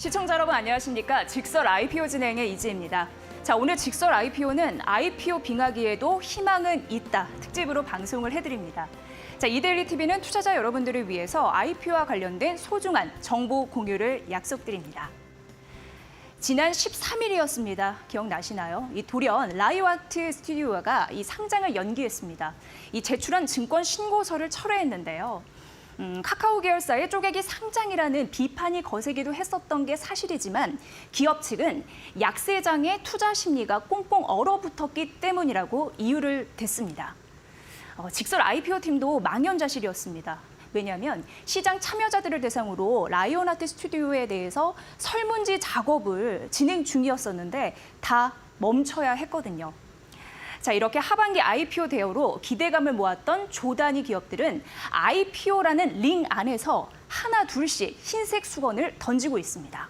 시청자 여러분 안녕하십니까? 직설 IPO 진행의 이지혜입니다. 자, 오늘 직설 IPO는 IPO 빙하기에도 희망은 있다 특집으로 방송을 해드립니다. 자, 이데일리 TV는 투자자 여러분들을 위해서 IPO와 관련된 소중한 정보 공유를 약속드립니다. 지난 13일이었습니다. 기억나시나요? 이 돌연 라이오아트 스튜디오가 이 상장을 연기했습니다. 이 제출한 증권 신고서를 철회했는데요. 카카오 계열사의 쪼개기 상장이라는 비판이 거세기도 했었던 게 사실이지만 기업 측은 약세장의 투자 심리가 꽁꽁 얼어붙었기 때문이라고 이유를 댔습니다. 직설 IPO 팀도 망연자실이었습니다. 왜냐하면 시장 참여자들을 대상으로 라이온아트 스튜디오에 대해서 설문지 작업을 진행 중이었었는데 다 멈춰야 했거든요. 자, 이렇게 하반기 IPO 대여로 기대감을 모았던 조단위 기업들은 IPO라는 링 안에서 하나 둘씩 흰색 수건을 던지고 있습니다.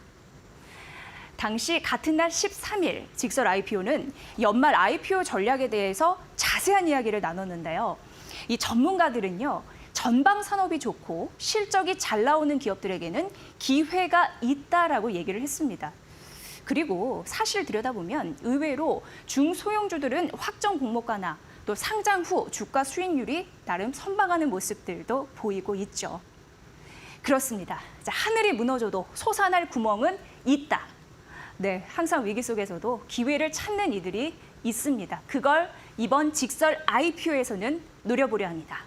당시 같은 날 13일 직설 IPO는 연말 IPO 전략에 대해서 자세한 이야기를 나눴는데요. 이 전문가들은요. 전방 산업이 좋고 실적이 잘 나오는 기업들에게는 기회가 있다라고 얘기를 했습니다. 그리고 사실 들여다보면 의외로 중소형주들은 확정 공모가나 또 상장 후 주가 수익률이 나름 선방하는 모습들도 보이고 있죠. 그렇습니다. 자, 하늘이 무너져도 솟아날 구멍은 있다. 네, 항상 위기 속에서도 기회를 찾는 이들이 있습니다. 그걸 이번 직설 IPO에서는 노려보려 합니다.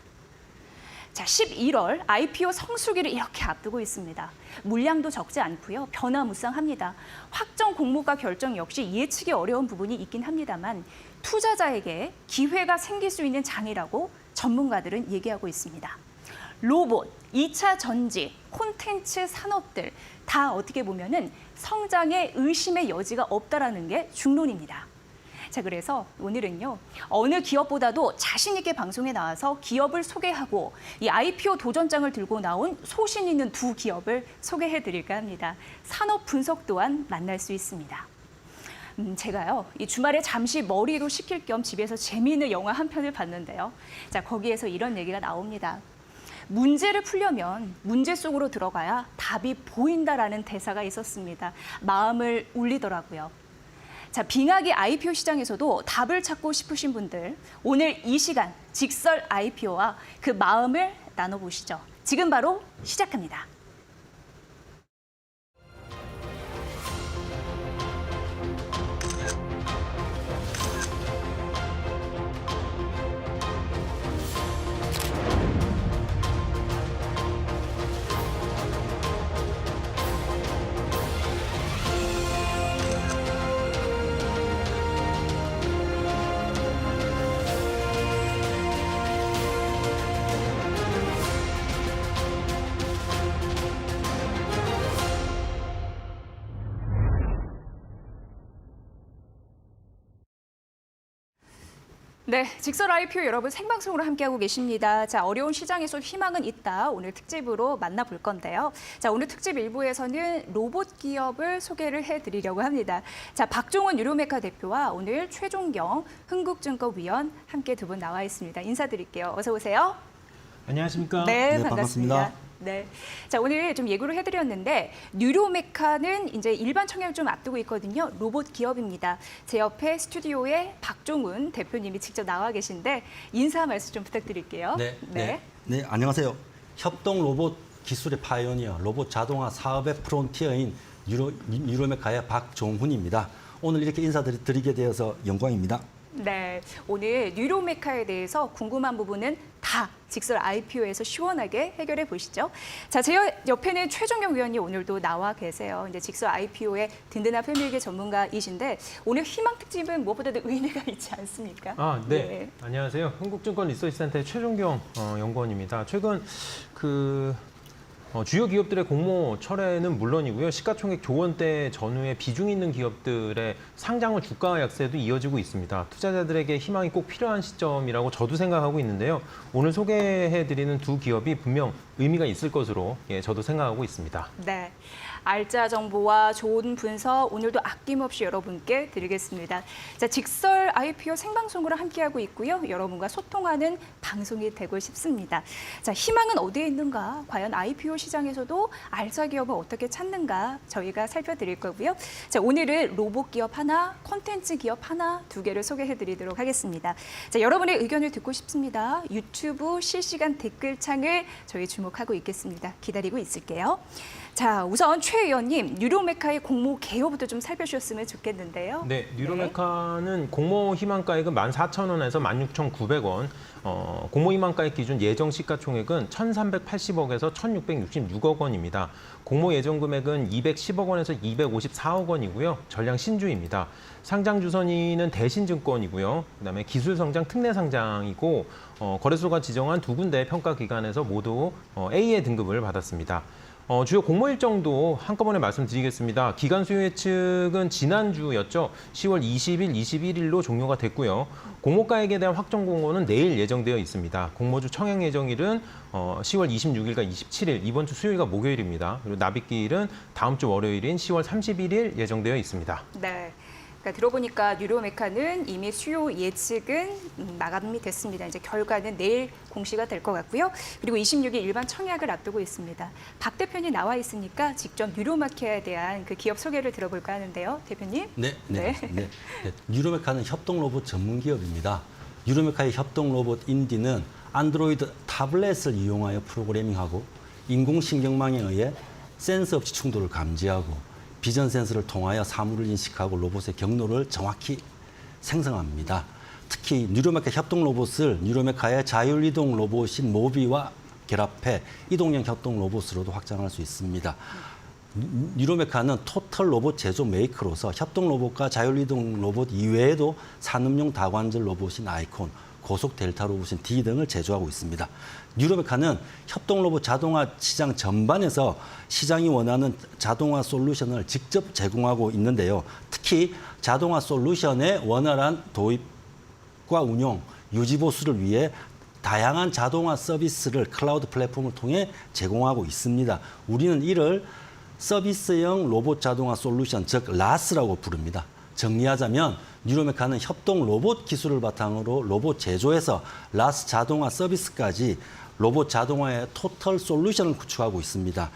자, 11월 IPO 성수기를 이렇게 앞두고 있습니다. 물량도 적지 않고요. 변화무쌍합니다. 확정 공모가 결정 역시 예측이 어려운 부분이 있긴 합니다만 투자자에게 기회가 생길 수 있는 장이라고 전문가들은 얘기하고 있습니다. 로봇, 2차 전지, 콘텐츠 산업들 다 어떻게 보면은 성장에 의심의 여지가 없다라는 게 중론입니다. 자, 그래서 오늘은요, 어느 기업보다도 자신 있게 방송에 나와서 기업을 소개하고 이 IPO 도전장을 들고 나온 소신 있는 두 기업을 소개해드릴까 합니다. 산업 분석 또한 만날 수 있습니다. 제가요, 이 주말에 잠시 머리로 식힐 겸 집에서 재미있는 영화 한 편을 봤는데요. 자, 거기에서 이런 얘기가 나옵니다. 문제를 풀려면 문제 속으로 들어가야 답이 보인다라는 대사가 있었습니다. 마음을 울리더라고요. 자, 빙하기 IPO 시장에서도 답을 찾고 싶으신 분들, 오늘 이 시간 직설 IPO와 그 마음을 나눠보시죠. 지금 바로 시작합니다. 네, 직설 IPO 여러분 생방송으로 함께하고 계십니다. 자, 어려운 시장에서 희망은 있다. 오늘 특집으로 만나볼 건데요. 자, 오늘 특집 1부에서는 로봇 기업을 소개를 해드리려고 합니다. 자, 박종원 유로메카 대표와 오늘 최종경 흥국증권위원 함께 두 분 나와 있습니다. 인사드릴게요. 어서 오세요. 안녕하십니까? 네, 반갑습니다. 네, 자, 오늘 좀 예고를 해드렸는데 뉴로메카는 이제 일반 청약을 좀 앞두고 있거든요. 로봇 기업입니다. 제 옆에 스튜디오에 박종훈 대표님이 직접 나와 계신데 인사 말씀 좀 부탁드릴게요. 네, 안녕하세요. 협동 로봇 기술의 파이오니어, 로봇 자동화 사업의 프론티어인 뉴로메카의 박종훈입니다. 오늘 이렇게 인사드리게 되어서 영광입니다. 네, 오늘 뉴로메카에 대해서 궁금한 부분은 다 직설 IPO에서 시원하게 해결해 보시죠. 자, 제 옆에는 최종경 위원님 오늘도 나와 계세요. 이제 직설 IPO의 든든한 패밀리 전문가이신데 오늘 희망 특집은 무엇보다도 의미가 있지 않습니까? 네. 안녕하세요. 흥국증권 리서치센터의 최종경 연구원입니다. 최근 주요 기업들의 공모 철회는 물론이고요. 시가총액 조 원대 전후에 비중 있는 기업들의 상장후 주가 약세도 이어지고 있습니다. 투자자들에게 희망이 꼭 필요한 시점이라고 저도 생각하고 있는데요. 오늘 소개해드리는 두 기업이 분명 의미가 있을 것으로 저도 생각하고 있습니다. 네. 알짜 정보와 좋은 분석 오늘도 아낌없이 여러분께 드리겠습니다. 자, 직설 IPO 생방송으로 함께하고 있고요. 여러분과 소통하는 방송이 되고 싶습니다. 자, 희망은 어디에 있는가? 과연 IPO 시장에서도 알짜 기업을 어떻게 찾는가? 저희가 살펴드릴 거고요. 자, 오늘은 로봇 기업 하나, 콘텐츠 기업 하나, 두 개를 소개해드리도록 하겠습니다. 자, 여러분의 의견을 듣고 싶습니다. 유튜브 실시간 댓글창을 저희 주목하고 있겠습니다. 기다리고 있을게요. 자, 우선 최 의원님, 뉴로메카의 공모 개요부터 좀 살펴주셨으면 좋겠는데요. 네, 뉴로메카는 공모 희망가액은 14,000원에서 16,900원, 공모 희망가액 기준 예정 시가총액은 1,380억에서 1,666억 원입니다. 공모 예정 금액은 210억 원에서 254억 원이고요. 전량 신주입니다. 상장 주선인은 대신증권이고요. 그다음에 기술성장 특례상장이고 거래소가 지정한 두 군데 평가기관에서 모두 A의 등급을 받았습니다. 주요 공모 일정도 한꺼번에 말씀드리겠습니다. 기간 수요 예측은 지난주였죠. 10월 20일, 21일로 종료가 됐고요. 공모가액에 대한 확정 공고는 내일 예정되어 있습니다. 공모주 청약 예정일은 10월 26일과 27일, 이번 주 수요일과 목요일입니다. 그리고 납입기일은 다음 주 월요일인 10월 31일 예정되어 있습니다. 네. 그러니까 들어보니까 뉴로메카는 이미 수요 예측은 마감이 됐습니다. 이제 결과는 내일 공시가 될 것 같고요. 그리고 26일 일반 청약을 앞두고 있습니다. 박 대표님 나와 있으니까 직접 뉴로메카에 대한 그 기업 소개를 들어볼까 하는데요. 대표님. 네. 뉴로메카는 협동 로봇 전문 기업입니다. 뉴로메카의 협동 로봇 인디는 안드로이드 타블렛을 이용하여 프로그래밍하고 인공신경망에 의해 센서 없이 충돌을 감지하고 비전 센서를 통하여 사물을 인식하고 로봇의 경로를 정확히 생성합니다. 특히 뉴로메카 협동 로봇을 뉴로메카의 자율이동 로봇인 모비와 결합해 이동형 협동 로봇으로도 확장할 수 있습니다. 뉴로메카는 토털 로봇 제조 메이커로서 협동 로봇과 자율이동 로봇 이외에도 산업용 다관절 로봇인 아이콘, 고속 델타 로봇인 D 등을 제조하고 있습니다. 뉴로메카는 협동 로봇 자동화 시장 전반에서 시장이 원하는 자동화 솔루션을 직접 제공하고 있는데요. 특히 자동화 솔루션의 원활한 도입과 운용, 유지 보수를 위해 다양한 자동화 서비스를 클라우드 플랫폼을 통해 제공하고 있습니다. 우리는 이를 서비스형 로봇 자동화 솔루션, 즉 라스라고 부릅니다. 정리하자면 뉴로메카는 협동 로봇 기술을 바탕으로 로봇 제조에서 라스 자동화 서비스까지 로봇 자동화의 토털 솔루션을 구축하고 있습니다.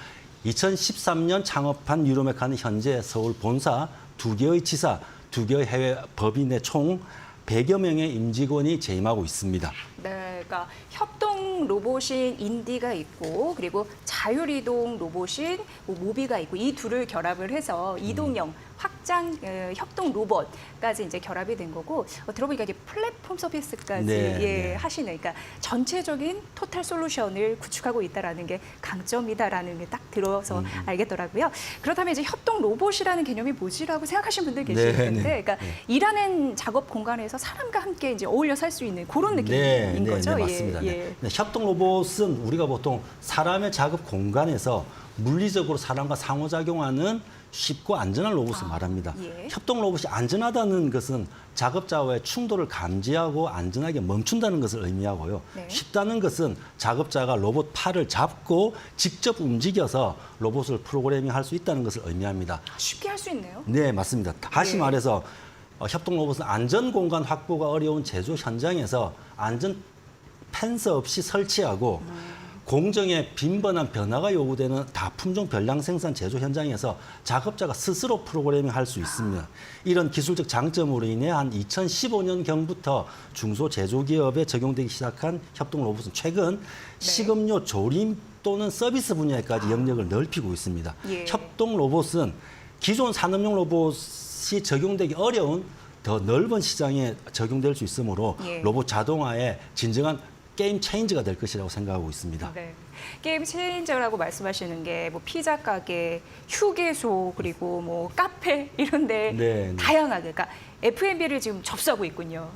2013년 창업한 뉴로메카는 현재 서울 본사 2개의 지사, 2개의 해외 법인의 총 100여 명의 임직원이 재임하고 있습니다. 네, 그러니까 협동 로봇인 인디가 있고 그리고 자율이동 로봇인 모비가 있고 이 둘을 결합을 해서 이동형 확장 협동 로봇까지 이제 결합이 된 거고 들어보니까 이게 플랫폼 서비스까지 네. 하시는 그러니까 전체적인 토탈 솔루션을 구축하고 있다라는 게 강점이다라는 게 딱 들어서 알겠더라고요. 그렇다면 이제 협동 로봇이라는 개념이 뭐지라고 생각하시는 분들 계실 텐데, 그러니까 일하는 작업 공간에서 사람과 함께 이제 어울려 살 수 있는 그런 느낌인 거죠. 네, 맞습니다. 네, 협동 로봇은 우리가 보통 사람의 작업 공간에서 물리적으로 사람과 상호작용하는 쉽고 안전한 로봇을 말합니다. 협동 로봇이 안전하다는 것은 작업자와의 충돌을 감지하고 안전하게 멈춘다는 것을 의미하고요. 쉽다는 것은 작업자가 로봇 팔을 잡고 직접 움직여서 로봇을 프로그래밍할 수 있다는 것을 의미합니다. 쉽게 할 수 있네요. 네, 맞습니다. 다시 말해서 협동 로봇은 안전 공간 확보가 어려운 제조 현장에서 안전 펜서 없이 설치하고 공정에 빈번한 변화가 요구되는 다품종 별량 생산 제조 현장에서 작업자가 스스로 프로그래밍할 수 있습니다. 이런 기술적 장점으로 인해 한 2015년경부터 중소제조기업에 적용되기 시작한 협동 로봇은 최근 식음료 조림 또는 서비스 분야에까지 영역을 넓히고 있습니다. 협동 로봇은 기존 산업용 로봇이 적용되기 어려운 더 넓은 시장에 적용될 수 있으므로 로봇 자동화의 진정한 게임 체인저가 될 것이라고 생각하고 있습니다. 네. 게임 체인저라고 말씀하시는 게 뭐 피자 가게, 휴게소 그리고 뭐 카페 이런데 다양하게 그러니까 F&B를 지금 접수하고 있군요.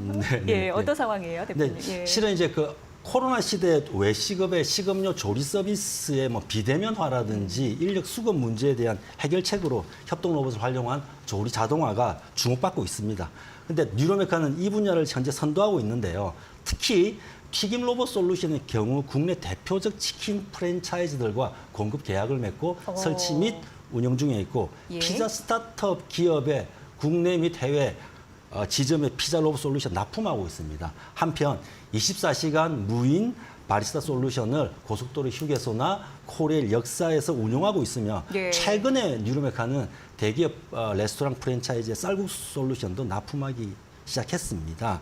어떤 상황이에요, 대표님? 실은 이제 그 코로나 시대 외식업의 식음료 조리 서비스의 뭐 비대면화라든지 인력 수급 문제에 대한 해결책으로 협동 로봇을 활용한 조리 자동화가 주목받고 있습니다. 근데 뉴로메카는 이 분야를 현재 선도하고 있는데요. 특히 튀김 로봇 솔루션의 경우 국내 대표적 치킨 프랜차이즈들과 공급 계약을 맺고 설치 및 운영 중에 있고 예. 피자 스타트업 기업의 국내 및 해외 지점의 피자 로봇 솔루션 납품하고 있습니다. 한편 24시간 무인 바리스타 솔루션을 고속도로 휴게소나 코레일 역사에서 운영하고 있으며 예. 최근에 뉴로메카는 대기업 레스토랑 프랜차이즈의 쌀국수 솔루션도 납품하기 시작했습니다.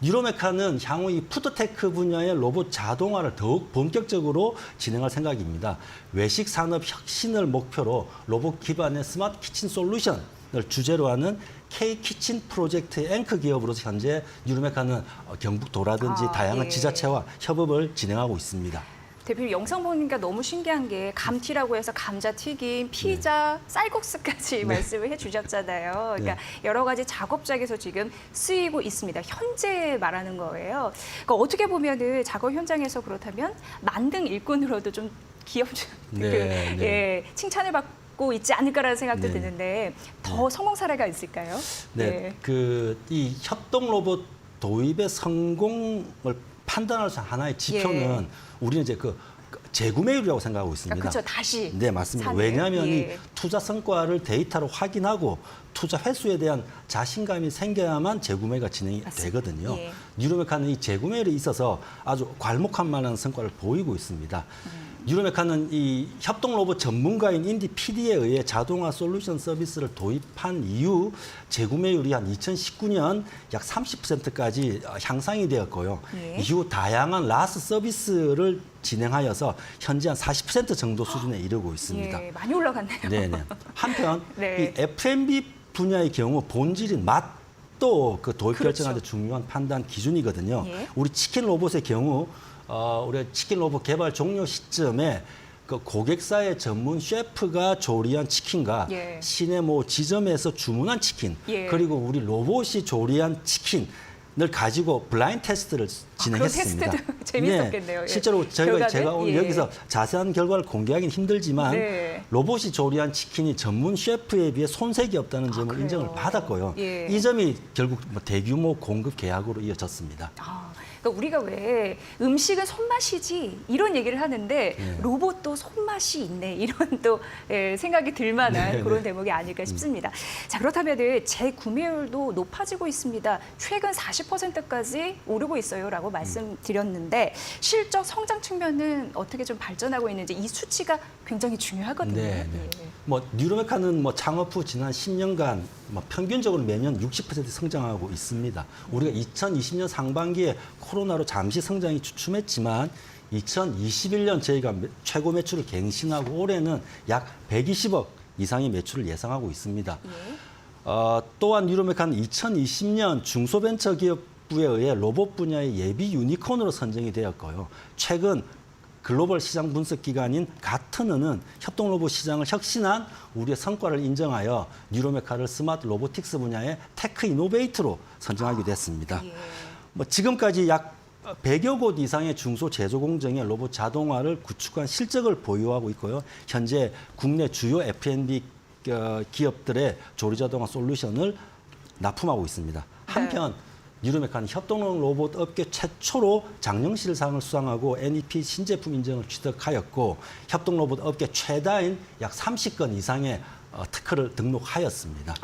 뉴로메카는 향후 이 푸드테크 분야의 로봇 자동화를 더욱 본격적으로 진행할 생각입니다. 외식 산업 혁신을 목표로 로봇 기반의 스마트 키친 솔루션을 주제로 하는 K-키친 프로젝트의 앵커 기업으로서 현재 뉴로메카는 경북 도라든지 다양한 예. 지자체와 협업을 진행하고 있습니다. 대표님 영상 보니까 너무 신기한 게 감튀라고 해서 감자튀김, 피자, 쌀국수까지 말씀을 해주셨잖아요. 그러니까 여러 가지 작업장에서 지금 쓰이고 있습니다. 현재 말하는 거예요. 그러니까 어떻게 보면은 작업 현장에서 그렇다면 만능 일꾼으로도 좀 기업 네. 칭찬을 받고 있지 않을까라는 생각도 네. 드는데 더 성공 사례가 있을까요? 네, 이 협동 로봇 도입의 성공을 판단할 수 있는 하나의 지표는 우리는 이제 그 재구매율이라고 생각하고 있습니다. 그렇죠. 다시. 네, 맞습니다. 사는. 왜냐하면 이 예. 투자 성과를 데이터로 확인하고 투자 횟수에 대한 자신감이 생겨야만 재구매가 진행이 맞습니다. 되거든요. 예. 뉴로메카는 이 재구매율에 있어서 아주 괄목할 만한 성과를 보이고 있습니다. 뉴로메카는 이 협동 로봇 전문가인 인디 PD에 의해 자동화 솔루션 서비스를 도입한 이후 재구매율이 한 2019년 약 30%까지 향상이 되었고요. 예. 이후 다양한 라스 서비스를 진행하여서 현재 한 40% 정도 수준에 이르고 있습니다. 예, 많이 올라갔네요. 네네. 한편 네. 이 F&B 분야의 경우 본질인 맛도 그 도입 그렇죠. 결정하는 데 중요한 판단 기준이거든요. 예. 우리 치킨 로봇의 경우 우리 치킨 로봇 개발 종료 시점에 그 고객사의 전문 셰프가 조리한 치킨과 예. 시내 모 지점에서 주문한 치킨 예. 그리고 우리 로봇이 조리한 치킨을 가지고 블라인드 테스트를 진행했습니다. 그런 테스트도 재밌었겠네요. 예. 실제로 결과는? 제가 오늘 예. 여기서 자세한 결과를 공개하기는 힘들지만 네. 로봇이 조리한 치킨이 전문 셰프에 비해 손색이 없다는 점을 그래요? 인정을 받았고요. 예. 이 점이 결국 대규모 공급 계약으로 이어졌습니다. 그러니까 우리가 왜 음식은 손맛이지 이런 얘기를 하는데 네. 로봇도 손맛이 있네 이런 또 생각이 들 만한 네, 그런 네. 대목이 아닐까 싶습니다. 자 그렇다면 재구매율도 높아지고 있습니다. 최근 40%까지 오르고 있어요라고 말씀드렸는데 실적 성장 측면은 어떻게 좀 발전하고 있는지 이 수치가 굉장히 중요하거든요. 네, 네. 예. 뉴로메카는 창업 후 지난 10년간 평균적으로 매년 60% 성장하고 있습니다. 우리가 2020년 상반기에 코로나로 잠시 성장이 주춤했지만 2021년 저희가 최고 매출을 갱신하고 올해는 약 120억 이상의 매출을 예상하고 있습니다. 예. 또한 뉴로메카는 2020년 중소벤처기업부에 의해 로봇 분야의 예비 유니콘으로 선정이 되었고요. 최근 글로벌 시장 분석 기관인 가트너는 협동 로봇 시장을 혁신한 우리의 성과를 인정하여 뉴로메카를 스마트 로보틱스 분야의 테크 이노베이터로 선정하기도 했습니다. 예. 지금까지 약 100여 곳 이상의 중소 제조 공정에 로봇 자동화를 구축한 실적을 보유하고 있고요. 현재 국내 주요 F&B 기업들의 조리 자동화 솔루션을 납품하고 있습니다. 한편 뉴로메카는 협동 로봇 업계 최초로 장영실상을 수상하고 NEP 신제품 인증을 취득하였고 협동 로봇 업계 최다인 약 30건 이상의 특허를 등록하였습니다.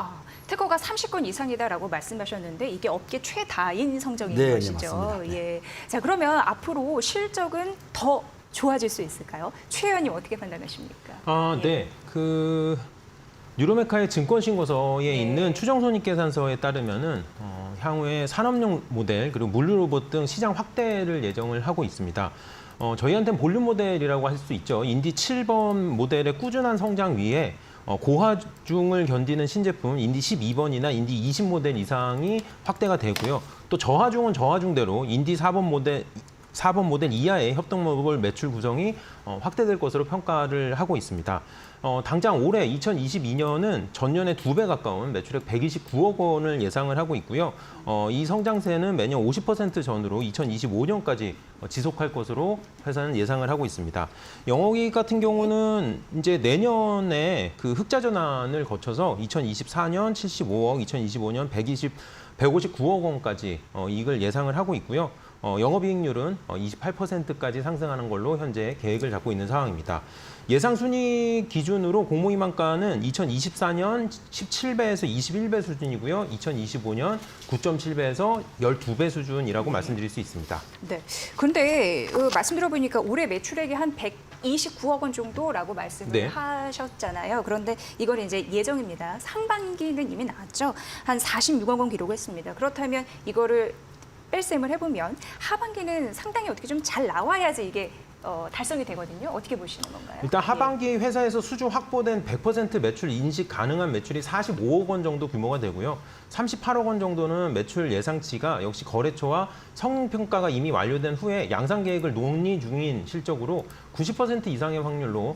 특허가 30건 이상이다라고 말씀하셨는데 이게 업계 최다인 성적인 네, 것이죠. 네, 맞습니다. 예. 자 그러면 앞으로 실적은 더 좋아질 수 있을까요? 최 의원님 어떻게 판단하십니까? 네. 뉴로메카의 증권신고서에 네. 있는 추정손익계산서에 따르면은 향후에 산업용 모델 그리고 물류 로봇 등 시장 확대를 예정을 하고 있습니다. 저희한테는 볼륨 모델이라고 할 수 있죠. 인디 7번 모델의 꾸준한 성장 위에 고하중을 견디는 신제품 인디 12번이나 인디 20 모델 이상이 확대가 되고요. 또 저하중은 저하중대로 인디 4번 모델 이하의 협동 로봇 매출 구성이 확대될 것으로 평가를 하고 있습니다. 당장 올해 2022년은 전년의 2배 가까운 매출액 129억 원을 예상을 하고 있고요. 이 성장세는 매년 50% 전으로 2025년까지 지속할 것으로 회사는 예상을 하고 있습니다. 영업이익 같은 경우는 이제 내년에 그 흑자 전환을 거쳐서 2024년 75억, 2025년 159억 원까지 이익을 예상을 하고 있고요. 영업이익률은 28%까지 상승하는 걸로 현재 계획을 잡고 있는 상황입니다. 예상 순이익 기준으로 공모희망가는 2024년 17배에서 21배 수준이고요. 2025년 9.7배에서 12배 수준이라고 말씀드릴 수 있습니다. 네. 그런데 말씀 들어보니까 올해 매출액이 한 129억 원 정도라고 말씀을 네. 하셨잖아요. 그런데 이건 이제 예정입니다. 상반기는 이미 나왔죠. 한 46억 원 기록했습니다. 그렇다면 이거를 뺄셈을 해보면 하반기는 상당히 어떻게 좀 잘 나와야지 이게 달성이 되거든요. 어떻게 보시는 건가요? 일단 하반기 회사에서 수주 확보된 100% 매출 인식 가능한 매출이 45억 원 정도 규모가 되고요. 38억 원 정도는 매출 예상치가 역시 거래처와 성능평가가 이미 완료된 후에 양산 계획을 논의 중인 실적으로 90% 이상의 확률로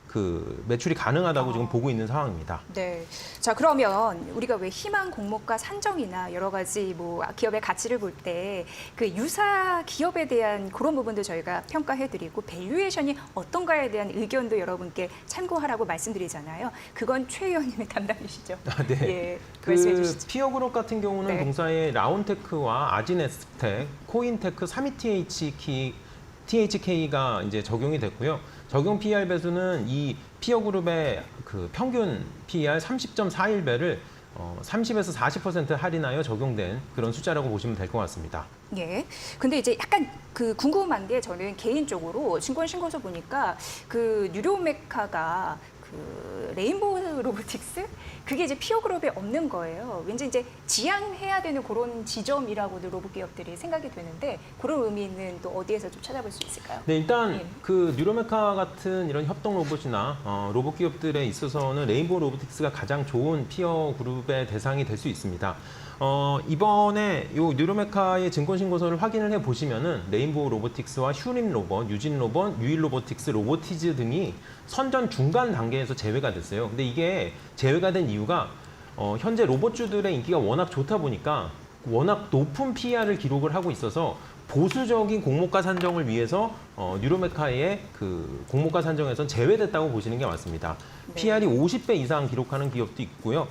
그 매출이 가능하다고 지금 보고 있는 상황입니다. 네. 자, 그러면 우리가 왜 희망 공모가 산정이나 여러 가지 뭐 기업의 가치를 볼 때 그 유사 기업에 대한 그런 부분도 저희가 평가해드리고 밸류에이션이 어떤가에 대한 의견도 여러분께 참고하라고 말씀드리잖아요. 그건 최 의원님의 담당이시죠. 네. 예, 말씀해 그 주시죠. 피어그룹 같은 경우는 네. 동사의 라운테크와 아지네스텍, 코인테크, 32THK가 이제 적용이 됐고요. 적용 PER 배수는 이 피어그룹의 그 평균 PER 30.41배를 30에서 40% 할인하여 적용된 그런 숫자라고 보시면 될 것 같습니다. 예. 근데 이제 약간 그 궁금한 게 저는 개인적으로 증권 신고서 보니까 그 뉴로메카가 그 레인보우 로보틱스 그게 이제 피어그룹에 없는 거예요. 왠지 이제 지향해야 되는 그런 지점이라고도 로봇 기업들이 생각이 되는데 그런 의미는 또 어디에서 좀 찾아볼 수 있을까요? 네, 일단 예. 그 뉴로메카 같은 이런 협동 로봇이나 로봇 기업들에 있어서는 레인보우 로보틱스가 가장 좋은 피어 그룹의 대상이 될 수 있습니다. 이번에 요 뉴로메카의 증권 신고서를 확인을 해 보시면은 레인보우 로보틱스와 휴림 로봇, 유진 로봇, 유일 로보틱스, 로보티즈 등이 선전 중간 단계에서 제외가 됐어요. 근데 이게 제외가 된 이유가 현재 로봇주들의 인기가 워낙 좋다 보니까 워낙 높은 PER을 기록을 하고 있어서 보수적인 공모가 산정을 위해서 뉴로메카의 그 공모가 산정에선 제외됐다고 보시는 게 맞습니다. 네. PER이 50배 이상 기록하는 기업도 있고요.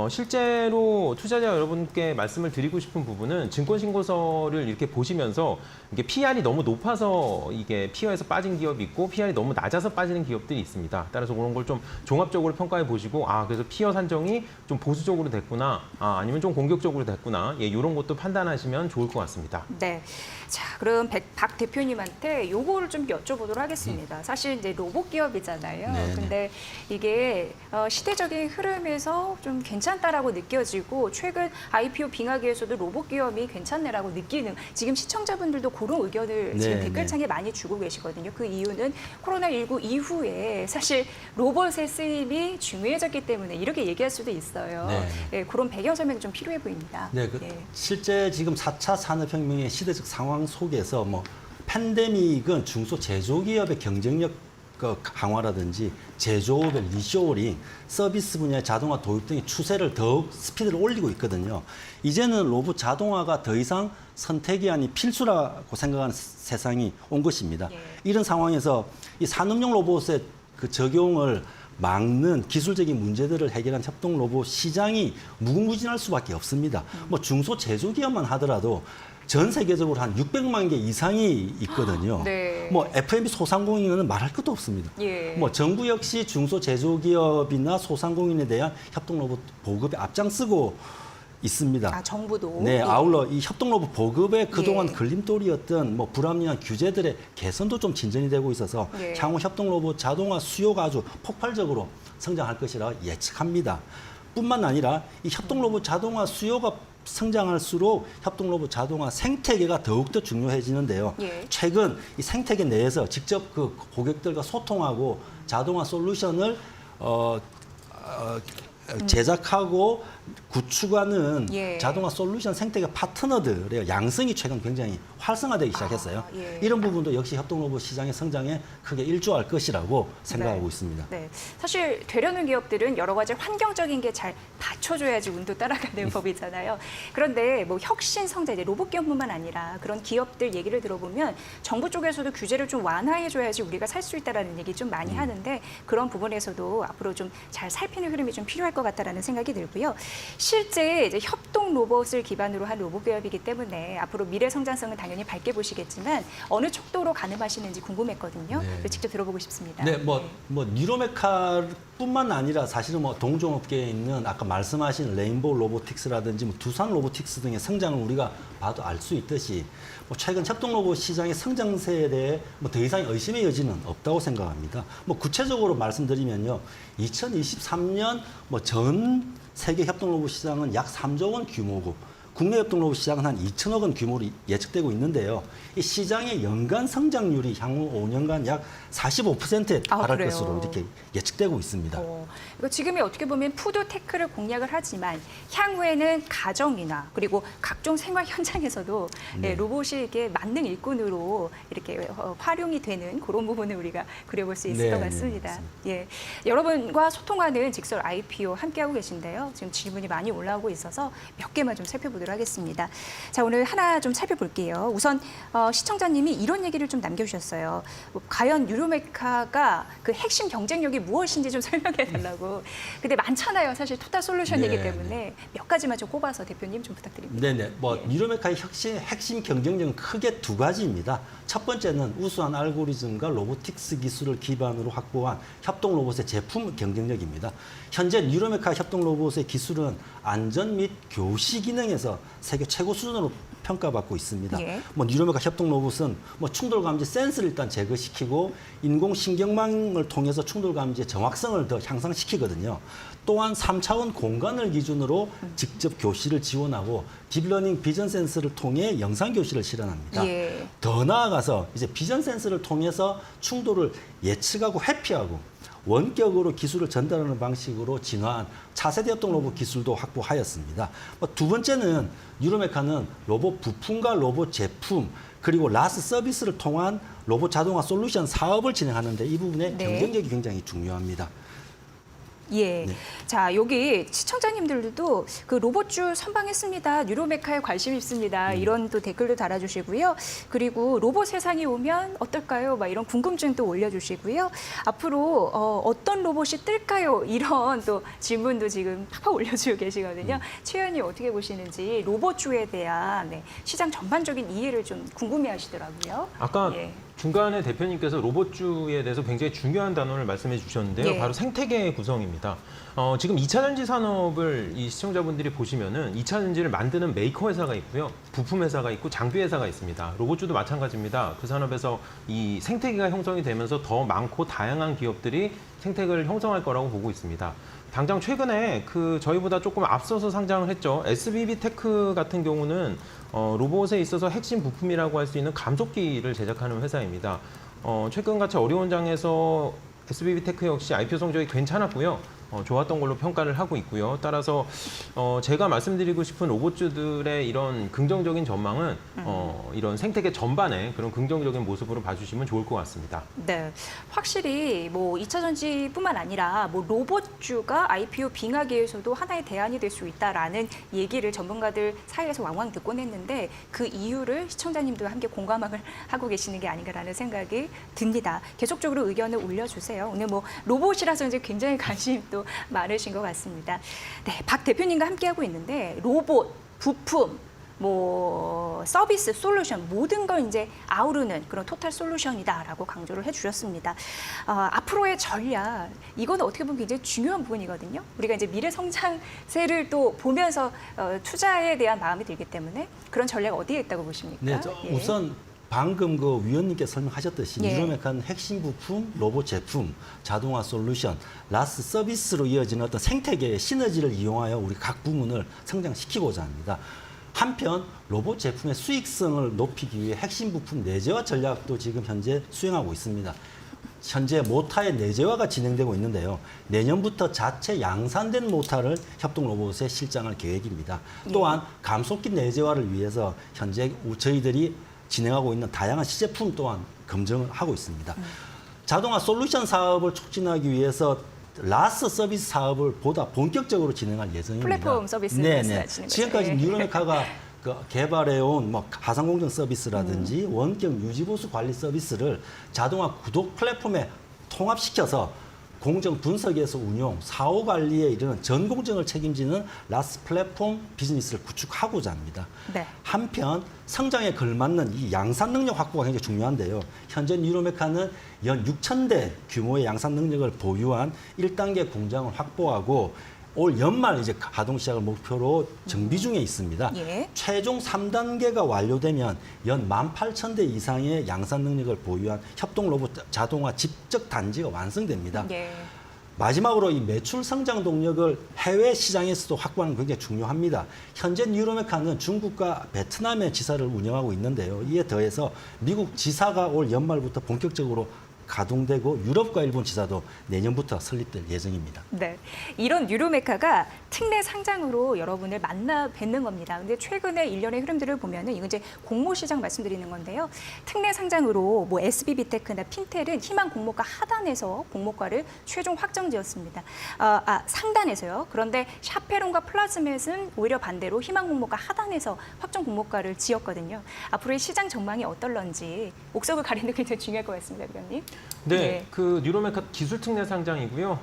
실제로 투자자 여러분께 말씀을 드리고 싶은 부분은 증권 신고서를 이렇게 보시면서 이게 PER이 너무 높아서 이게 피어에서 빠진 기업이 있고 PER이 너무 낮아서 빠지는 기업들이 있습니다. 따라서 그런 걸 좀 종합적으로 평가해 보시고 그래서 피어 산정이 좀 보수적으로 됐구나, 아니면 좀 공격적으로 됐구나, 이런 것도 판단하시면 좋을 것 같습니다. 네. 자, 그럼 박 대표님한테 요거를 좀 여쭤보도록 하겠습니다. 사실 이제 로봇 기업이잖아요. 네네. 근데 이게 시대적인 흐름에서 좀 괜찮다라고 느껴지고 최근 IPO 빙하기에서도 로봇 기업이 괜찮네라고 느끼는 지금 시청자분들도 그런 의견을 지금 네, 댓글창에 많이 주고 계시거든요. 그 이유는 코로나19 이후에 사실 로봇의 쓰임이 중요해졌기 때문에 이렇게 얘기할 수도 있어요. 네. 예, 그런 배경 설명이 좀 필요해 보입니다. 네, 실제 지금 4차 산업혁명의 시대적 상황 속에서 팬데믹은 중소제조기업의 경쟁력 강화라든지 제조업의 리쇼어링, 서비스 분야의 자동화 도입 등의 추세를 더욱 스피드를 올리고 있거든요. 이제는 로봇 자동화가 더 이상 선택이 아닌 필수라고 생각하는 세상이 온 것입니다. 예. 이런 상황에서 이 산업용 로봇의 그 적용을 막는 기술적인 문제들을 해결한 협동 로봇 시장이 무궁무진할 수밖에 없습니다. 중소 제조기업만 하더라도 전 세계적으로 한 600만 개 이상이 있거든요. 네. F&B 소상공인은 말할 것도 없습니다. 예. 정부 역시 중소 제조기업이나 소상공인에 대한 협동 로봇 보급에 앞장서고 있습니다. 정부도. 네, 예. 아울러 이 협동 로봇 보급에 그동안 예. 걸림돌이었던 불합리한 규제들의 개선도 좀 진전이 되고 있어서 예. 향후 협동 로봇 자동화 수요가 아주 폭발적으로 성장할 것이라 예측합니다. 뿐만 아니라 이 협동 로봇 자동화 수요가 성장할수록 협동 로봇 자동화 생태계가 더욱더 중요해지는데요. 예. 최근 이 생태계 내에서 직접 그 고객들과 소통하고 자동화 솔루션을 제작하고 구축하는 예. 자동화 솔루션 생태계 파트너들의 양성이 최근 굉장히 활성화되기 시작했어요. 예. 이런 부분도 역시 협동 로봇 시장의 성장에 크게 일조할 것이라고 생각하고 네. 있습니다. 네. 사실 되려는 기업들은 여러 가지 환경적인 게 잘 받쳐줘야지 운도 따라가는 법이잖아요. 그런데 혁신 성장, 이제 로봇 기업뿐만 아니라 그런 기업들 얘기를 들어보면 정부 쪽에서도 규제를 좀 완화해줘야지 우리가 살 수 있다라는 얘기 좀 많이 하는데 그런 부분에서도 앞으로 좀 잘 살피는 흐름이 좀 필요할 것 같다라는 생각이 들고요. 실제 이제 협동 로봇을 기반으로 한 로봇 기업이기 때문에 앞으로 미래 성장성은 당연히 밝게 보시겠지만 어느 척도로 가늠하시는지 궁금했거든요. 네. 그래서 직접 들어보고 싶습니다. 네, 뭐 뉴로메카뿐만 아니라 사실은 뭐 동종업계에 있는 아까 말씀하신 레인보우 로보틱스라든지 뭐 두산 로보틱스 등의 성장을 우리가 봐도 알 수 있듯이 뭐 최근 협동 로봇 시장의 성장세에 대해 뭐 더 이상 의심의 여지는 없다고 생각합니다. 뭐 구체적으로 말씀드리면요, 2023년 뭐 전 세계 협동 로봇 시장은 약 3조 원 규모고. 국내 협동 로봇 시장은 한 2천억 원 규모로 예측되고 있는데요. 이 시장의 연간 성장률이 향후 5년간 약 45%에 달할 그래요? 것으로 이렇게 예측되고 있습니다. 이거 지금이 어떻게 보면 푸드테크를 공략을 하지만 향후에는 가정이나 그리고 각종 생활 현장에서도 네. 로봇이 이게 만능 일꾼으로 이렇게 활용이 되는 그런 부분을 우리가 그려볼 수 있을 네, 것 네, 같습니다. 맞습니다. 예, 여러분과 소통하는 직설 IPO 함께하고 계신데요. 지금 질문이 많이 올라오고 있어서 몇 개만 좀 살펴보도록 하겠습니다. 자, 오늘 하나 좀 살펴볼게요. 우선 시청자님이 이런 얘기를 좀 남겨주셨어요. 과연 뉴로메카가 그 핵심 경쟁력이 무엇인지 좀 설명해 달라고. 근데 많잖아요. 사실 토탈 솔루션이기 네, 때문에 몇 가지만 좀 꼽아서 대표님 좀 부탁드립니다. 네네. 뭐 뉴로메카의 핵심 경쟁력은 크게 두 가지입니다. 첫 번째는 우수한 알고리즘과 로보틱스 기술을 기반으로 확보한 협동 로봇의 제품 경쟁력입니다. 현재 뉴로메카 협동 로봇의 기술은 안전 및 교시 기능에서 세계 최고 수준으로 평가받고 있습니다. 예. 뭐 뉴로메카 협동 로봇은 뭐 충돌 감지 센서를 일단 제거시키고 인공신경망을 통해서 충돌 감지의 정확성을 더 향상시키거든요. 또한 3차원 공간을 기준으로 직접 교시를 지원하고 딥러닝 비전 센서를 통해 영상 교시를 실현합니다. 예. 더 나아가서 이제 비전 센서를 통해서 충돌을 예측하고 회피하고 원격으로 기술을 전달하는 방식으로 진화한 차세대 협동 로봇 기술도 확보하였습니다. 두 번째는 뉴로메카는 로봇 부품과 로봇 제품 그리고 라스 서비스를 통한 로봇 자동화 솔루션 사업을 진행하는데 이 부분의 네. 경쟁력이 굉장히 중요합니다. 예. 네. 자, 여기 시청자님들도 그 로봇주 선방했습니다. 뉴로메카에 관심 있습니다. 이런 또 댓글도 달아주시고요. 그리고 로봇 세상이 오면 어떨까요? 막 이런 궁금증도 올려주시고요. 앞으로 어떤 로봇이 뜰까요? 이런 또 질문도 지금 팍팍 올려주고 계시거든요. 최 의원님 어떻게 보시는지 로봇주에 대한 시장 전반적인 이해를 좀 궁금해하시더라고요. 아까 예. 중간에 대표님께서 로봇주에 대해서 굉장히 중요한 단어를 말씀해 주셨는데요. 예. 바로 생태계 구성입니다. 지금 2차 전지 산업을 이 시청자분들이 보시면은 2차 전지를 만드는 메이커 회사가 있고요. 부품 회사가 있고 장비 회사가 있습니다. 로봇주도 마찬가지입니다. 그 산업에서 이 생태계가 형성이 되면서 더 많고 다양한 기업들이 생태계를 형성할 거라고 보고 있습니다. 당장 최근에 그 저희보다 조금 앞서서 상장을 했죠. SBB 테크 같은 경우는 로봇에 있어서 핵심 부품이라고 할 수 있는 감속기를 제작하는 회사입니다. 최근같이 어려운 장에서 SBB 테크 역시 IPO 성적이 괜찮았고요. 좋았던 걸로 평가를 하고 있고요. 따라서 제가 말씀드리고 싶은 로봇주들의 이런 긍정적인 전망은 이런 생태계 전반에 그런 긍정적인 모습으로 봐주시면 좋을 것 같습니다. 네, 확실히 뭐 2차 전지뿐만 아니라 뭐 로봇주가 IPO 빙하기에서도 하나의 대안이 될 수 있다라는 얘기를 전문가들 사이에서 왕왕 듣곤 했는데 그 이유를 시청자님도 함께 공감을 하고 계시는 게 아닌가라는 생각이 듭니다. 계속적으로 의견을 올려주세요. 오늘 뭐 로봇이라서 이제 굉장히 관심도 많으신 것 같습니다. 네, 박 대표님과 함께하고 있는데 로봇, 부품, 뭐 서비스, 솔루션 모든 걸 이제 아우르는 그런 토탈 솔루션이다라고 강조를 해주셨습니다. 앞으로의 전략 이거는 어떻게 보면 굉장히 중요한 부분이거든요. 우리가 이제 미래 성장세를 또 보면서 투자에 대한 마음이 들기 때문에 그런 전략 어디에 있다고 보십니까? 네, 예. 우선 방금 그 위원님께 설명하셨듯이 예. 뉴로메카는 핵심 부품, 로봇 제품, 자동화 솔루션, 라스 서비스로 이어지는 어떤 생태계의 시너지를 이용하여 우리 각 부문을 성장시키고자 합니다. 한편 로봇 제품의 수익성을 높이기 위해 핵심 부품 내재화 전략도 지금 현재 수행하고 있습니다. 현재 모타의 내재화가 진행되고 있는데요. 내년부터 자체 양산된 모타를 협동 로봇에 실장할 계획입니다. 또한 감속기 내재화를 위해서 현재 저희들이 진행하고 있는 다양한 시제품 또한 검증을 하고 있습니다. 자동화 솔루션 사업을 촉진하기 위해서 라스 서비스 사업을 보다 본격적으로 진행할 예정입니다. 플랫폼 서비스 말씀하시는 거죠. 지금까지 예. 뉴로메카가 개발해온 뭐 가상공정 서비스라든지 원격 유지보수 관리 서비스를 자동화 구독 플랫폼에 통합시켜서 공정 분석에서 운용, 사후 관리에 이르는 전 공정을 책임지는 라스 플랫폼 비즈니스를 구축하고자 합니다. 네. 한편 성장에 걸맞는 이 양산 능력 확보가 굉장히 중요한데요. 현재 뉴로메카는 연 6,000대 규모의 양산 능력을 보유한 1단계 공장을 확보하고 올 연말 이제 가동 시작을 목표로 정비 중에 있습니다. 예. 최종 3단계가 완료되면 연 18,000대 이상의 양산 능력을 보유한 협동 로봇 자동화 집적 단지가 완성됩니다. 예. 마지막으로 이 매출 성장 동력을 해외 시장에서도 확보하는 게 굉장히 중요합니다. 현재 뉴로메카는 중국과 베트남의 지사를 운영하고 있는데요. 이에 더해서 미국 지사가 올 연말부터 본격적으로 가동되고 유럽과 일본 지사도 내년부터 설립될 예정입니다. 네, 이런 뉴로메카가 특례 상장으로 여러분을 만나 뵙는 겁니다. 근데 최근에 일련의 흐름들을 보면은 이건 이제 공모 시장 말씀드리는 건데요. 특례 상장으로 뭐 SB비테크나 핀텔은 희망 공모가 하단에서 공모가를 최종 확정지었습니다. 상단에서요. 그런데 샤페론과 플라즈멧은 오히려 반대로 희망 공모가 하단에서 확정 공모가를 지었거든요. 앞으로의 시장 전망이 어떨런지 옥석을 가리는 게 굉장히 중요할 것 같습니다, 위원님. 네, 네. 그 뉴로메카 기술 특례 상장이고요.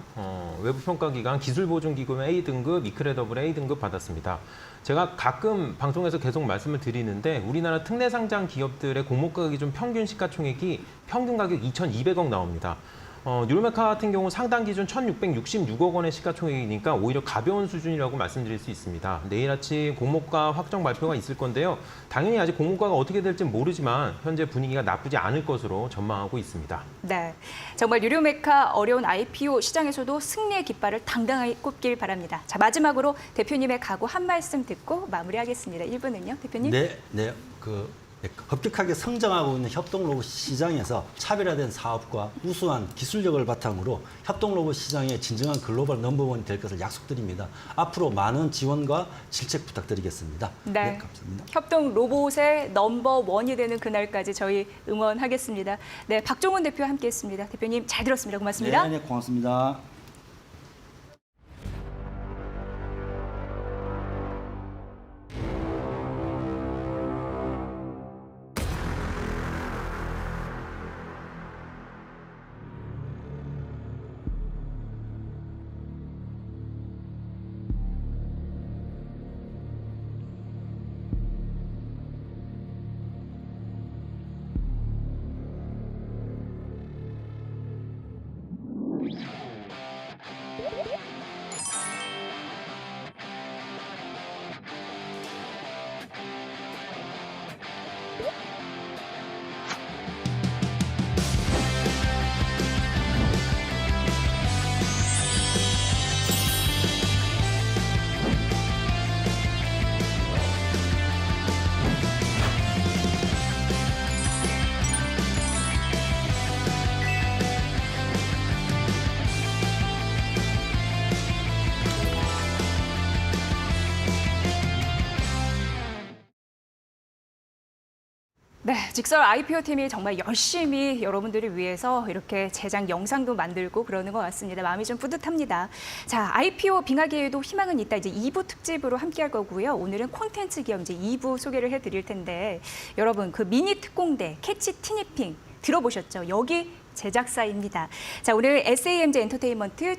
외부 평가 기관 기술 보증 기금 A 등급, 이크레더블 A 등급 받았습니다. 제가 가끔 방송에서 계속 말씀을 드리는데 우리나라 특례 상장 기업들의 공모가 기준 평균 시가총액이 평균 가격 2,200억 나옵니다. 뉴로메카 같은 경우 상단 기준 1,666억 원의 시가총액이니까 오히려 가벼운 수준이라고 말씀드릴 수 있습니다. 내일 아침 공모가 확정 발표가 있을 건데요. 당연히 아직 공모가가 어떻게 될지 모르지만 현재 분위기가 나쁘지 않을 것으로 전망하고 있습니다. 네, 정말 뉴로메카 어려운 IPO 시장에서도 승리의 깃발을 당당하게 꼽길 바랍니다. 자, 마지막으로 대표님의 각오 한 말씀 듣고 마무리하겠습니다. 1분은요, 대표님? 네. 급격하게 성장하고 있는 협동 로봇 시장에서 차별화된 사업과 우수한 기술력을 바탕으로 협동 로봇 시장의 진정한 글로벌 넘버원이 될 것을 약속드립니다. 앞으로 많은 지원과 질책 부탁드리겠습니다. 네, 감사합니다. 협동 로봇의 넘버원이 되는 그날까지 저희 응원하겠습니다. 네, 박종훈 대표와 함께했습니다. 대표님 잘 들었습니다. 고맙습니다. 네, 고맙습니다. 네, 직설 IPO 팀이 정말 열심히 여러분들을 위해서 이렇게 제작 영상도 만들고 그러는 것 같습니다. 마음이 좀 뿌듯합니다. 자, IPO 빙하기에도 희망은 있다. 이제 2부 특집으로 함께할 거고요. 오늘은 콘텐츠 기업 이제 2부 소개를 해드릴 텐데 여러분 그 미니 특공대 캐치 티니핑 들어보셨죠? 여기 제작사입니다. 자, 오늘 SAMG 엔터테인먼트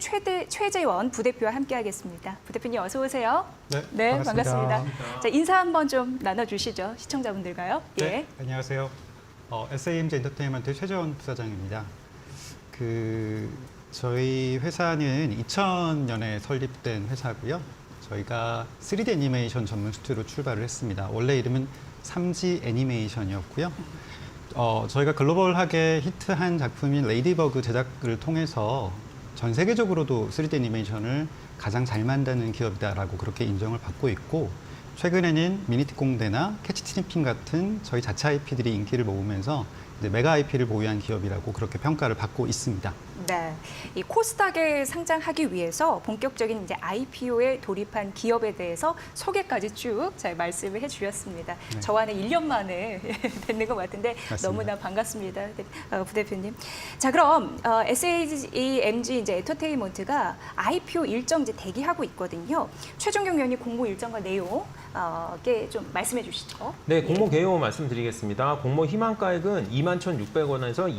최재원 부대표와 함께하겠습니다. 부대표님 어서 오세요. 네, 반갑습니다. 자, 인사 한번 좀 나눠주시죠. 시청자분들과요. 네, 안녕하세요. SAMG 엔터테인먼트 최재원 부사장입니다. 저희 회사는 2000년에 설립된 회사고요. 저희가 3D 애니메이션 전문 스튜디오로 출발을 했습니다. 원래 이름은 3G 애니메이션이었고요. 저희가 글로벌하게 히트한 작품인 레이디버그 제작을 통해서 전 세계적으로도 3D 애니메이션을 가장 잘 만드는 기업이다라고 그렇게 인정을 받고 있고 최근에는 미니특공대나 캐치티니핑 같은 저희 자체 IP들이 인기를 모으면서 이제 메가 IP를 보유한 기업이라고 그렇게 평가를 받고 있습니다. 네, 이 코스닥에 상장하기 위해서 본격적인 이제 IPO에 돌입한 기업에 대해서 소개까지 쭉 잘 말씀을 해주셨습니다. 네. 저와는 1년 만에 뵙는 것 같은데 맞습니다. 너무나 반갑습니다, 부대표님. 자, 그럼 SAMG 이제 엔터테인먼트가 IPO 일정 이제 대기하고 있거든요. 최종경 위원님 공모 일정과 내용 좀 말씀해 주시죠. 네, 공모 개요 말씀드리겠습니다. 공모 희망가액은 21,600원에서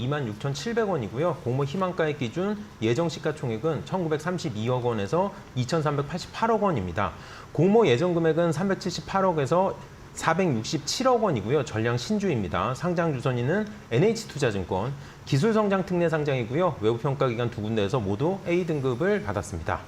26,700원이고요. 공모 희망가액 기준 예정 시가총액은 1,932억 원에서 2,388억 원입니다. 공모 예정 금액은 378억에서 467억 원이고요. 전량 신주입니다. 상장 주선인은 NH투자증권, 기술성장 특례 상장이고요. 외부평가기관 두 군데에서 모두 A등급을 받았습니다.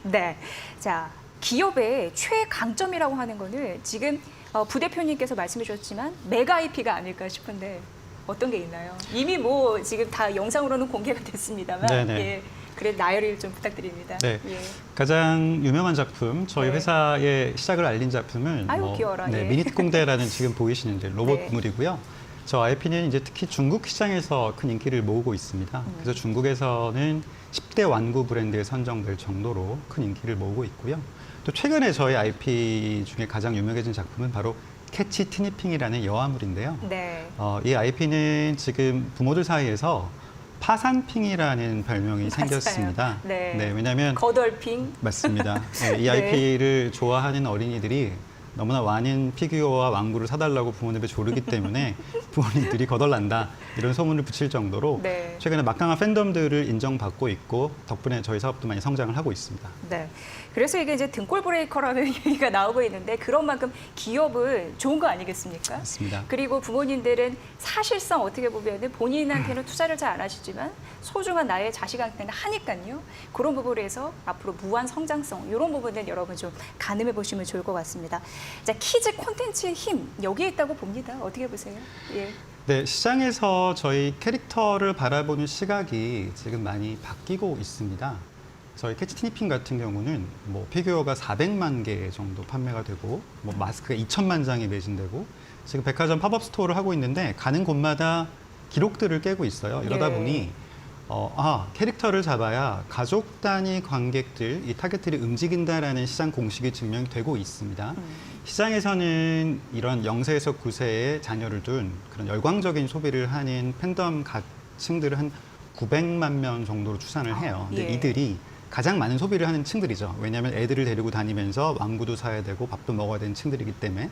네. 자, 기업의 최강점이라고 하는 거는 지금 부대표님께서 말씀해 주셨지만 메가 IP가 아닐까 싶은데 어떤 게 있나요? 이미 뭐 지금 다 영상으로는 공개가 됐습니다만 네네. 예. 그래 나열을 좀 부탁드립니다. 네. 예. 가장 유명한 작품, 저희 네. 회사의 시작을 알린 작품은 아유, 귀여워라. 예. 미닛 공대라는 지금 보이시는 네. 로봇물이고요. 저 IP는 이제 특히 중국 시장에서 큰 인기를 모으고 있습니다. 그래서 중국에서는 10대 완구 브랜드에 선정될 정도로 큰 인기를 모으고 있고요. 또 최근에 저희 IP 중에 가장 유명해진 작품은 바로 캐치 티니핑이라는 여화물인데요. 네. 이 IP는 지금 부모들 사이에서 파산핑이라는 별명이 맞아요. 생겼습니다. 네. 왜냐하면 거덜핑. 맞습니다. 네, 이 네. IP를 좋아하는 어린이들이 너무나 많은 피규어와 왕구를 사달라고 부모님에 조르기 때문에 부모님들이 거덜난다 이런 소문을 붙일 정도로 네. 최근에 막강한 팬덤들을 인정받고 있고 덕분에 저희 사업도 많이 성장을 하고 있습니다. 네. 그래서 이게 이제 등골 브레이커라는 얘기가 나오고 있는데 그런 만큼 기업은 좋은 거 아니겠습니까? 맞습니다. 그리고 부모님들은 사실상 어떻게 보면 본인한테는 투자를 잘 안 하시지만 소중한 나의 자식한테는 하니까요. 그런 부분에서 앞으로 무한 성장성 이런 부분은 여러분 좀 가늠해 보시면 좋을 것 같습니다. 자, 키즈 콘텐츠의 힘 여기에 있다고 봅니다. 어떻게 보세요? 예. 네, 시장에서 저희 캐릭터를 바라보는 시각이 지금 많이 바뀌고 있습니다. 저희 캐치 티니핑 같은 경우는 뭐 피규어가 400만 개 정도 판매가 되고 뭐 마스크가 2천만 장이 매진되고 지금 백화점 팝업 스토어를 하고 있는데 가는 곳마다 기록들을 깨고 있어요. 이러다 네. 보니 캐릭터를 잡아야 가족 단위 관객들, 이 타겟들이 움직인다라는 시장 공식이 증명이 되고 있습니다. 시장에서는 이런 0세에서 9세의 자녀를 둔 그런 열광적인 소비를 하는 팬덤 층들을 한 900만 명 정도로 추산을 해요. 근데 예. 이들이 가장 많은 소비를 하는 층들이죠. 왜냐하면 애들을 데리고 다니면서 왕구도 사야 되고 밥도 먹어야 되는 층들이기 때문에.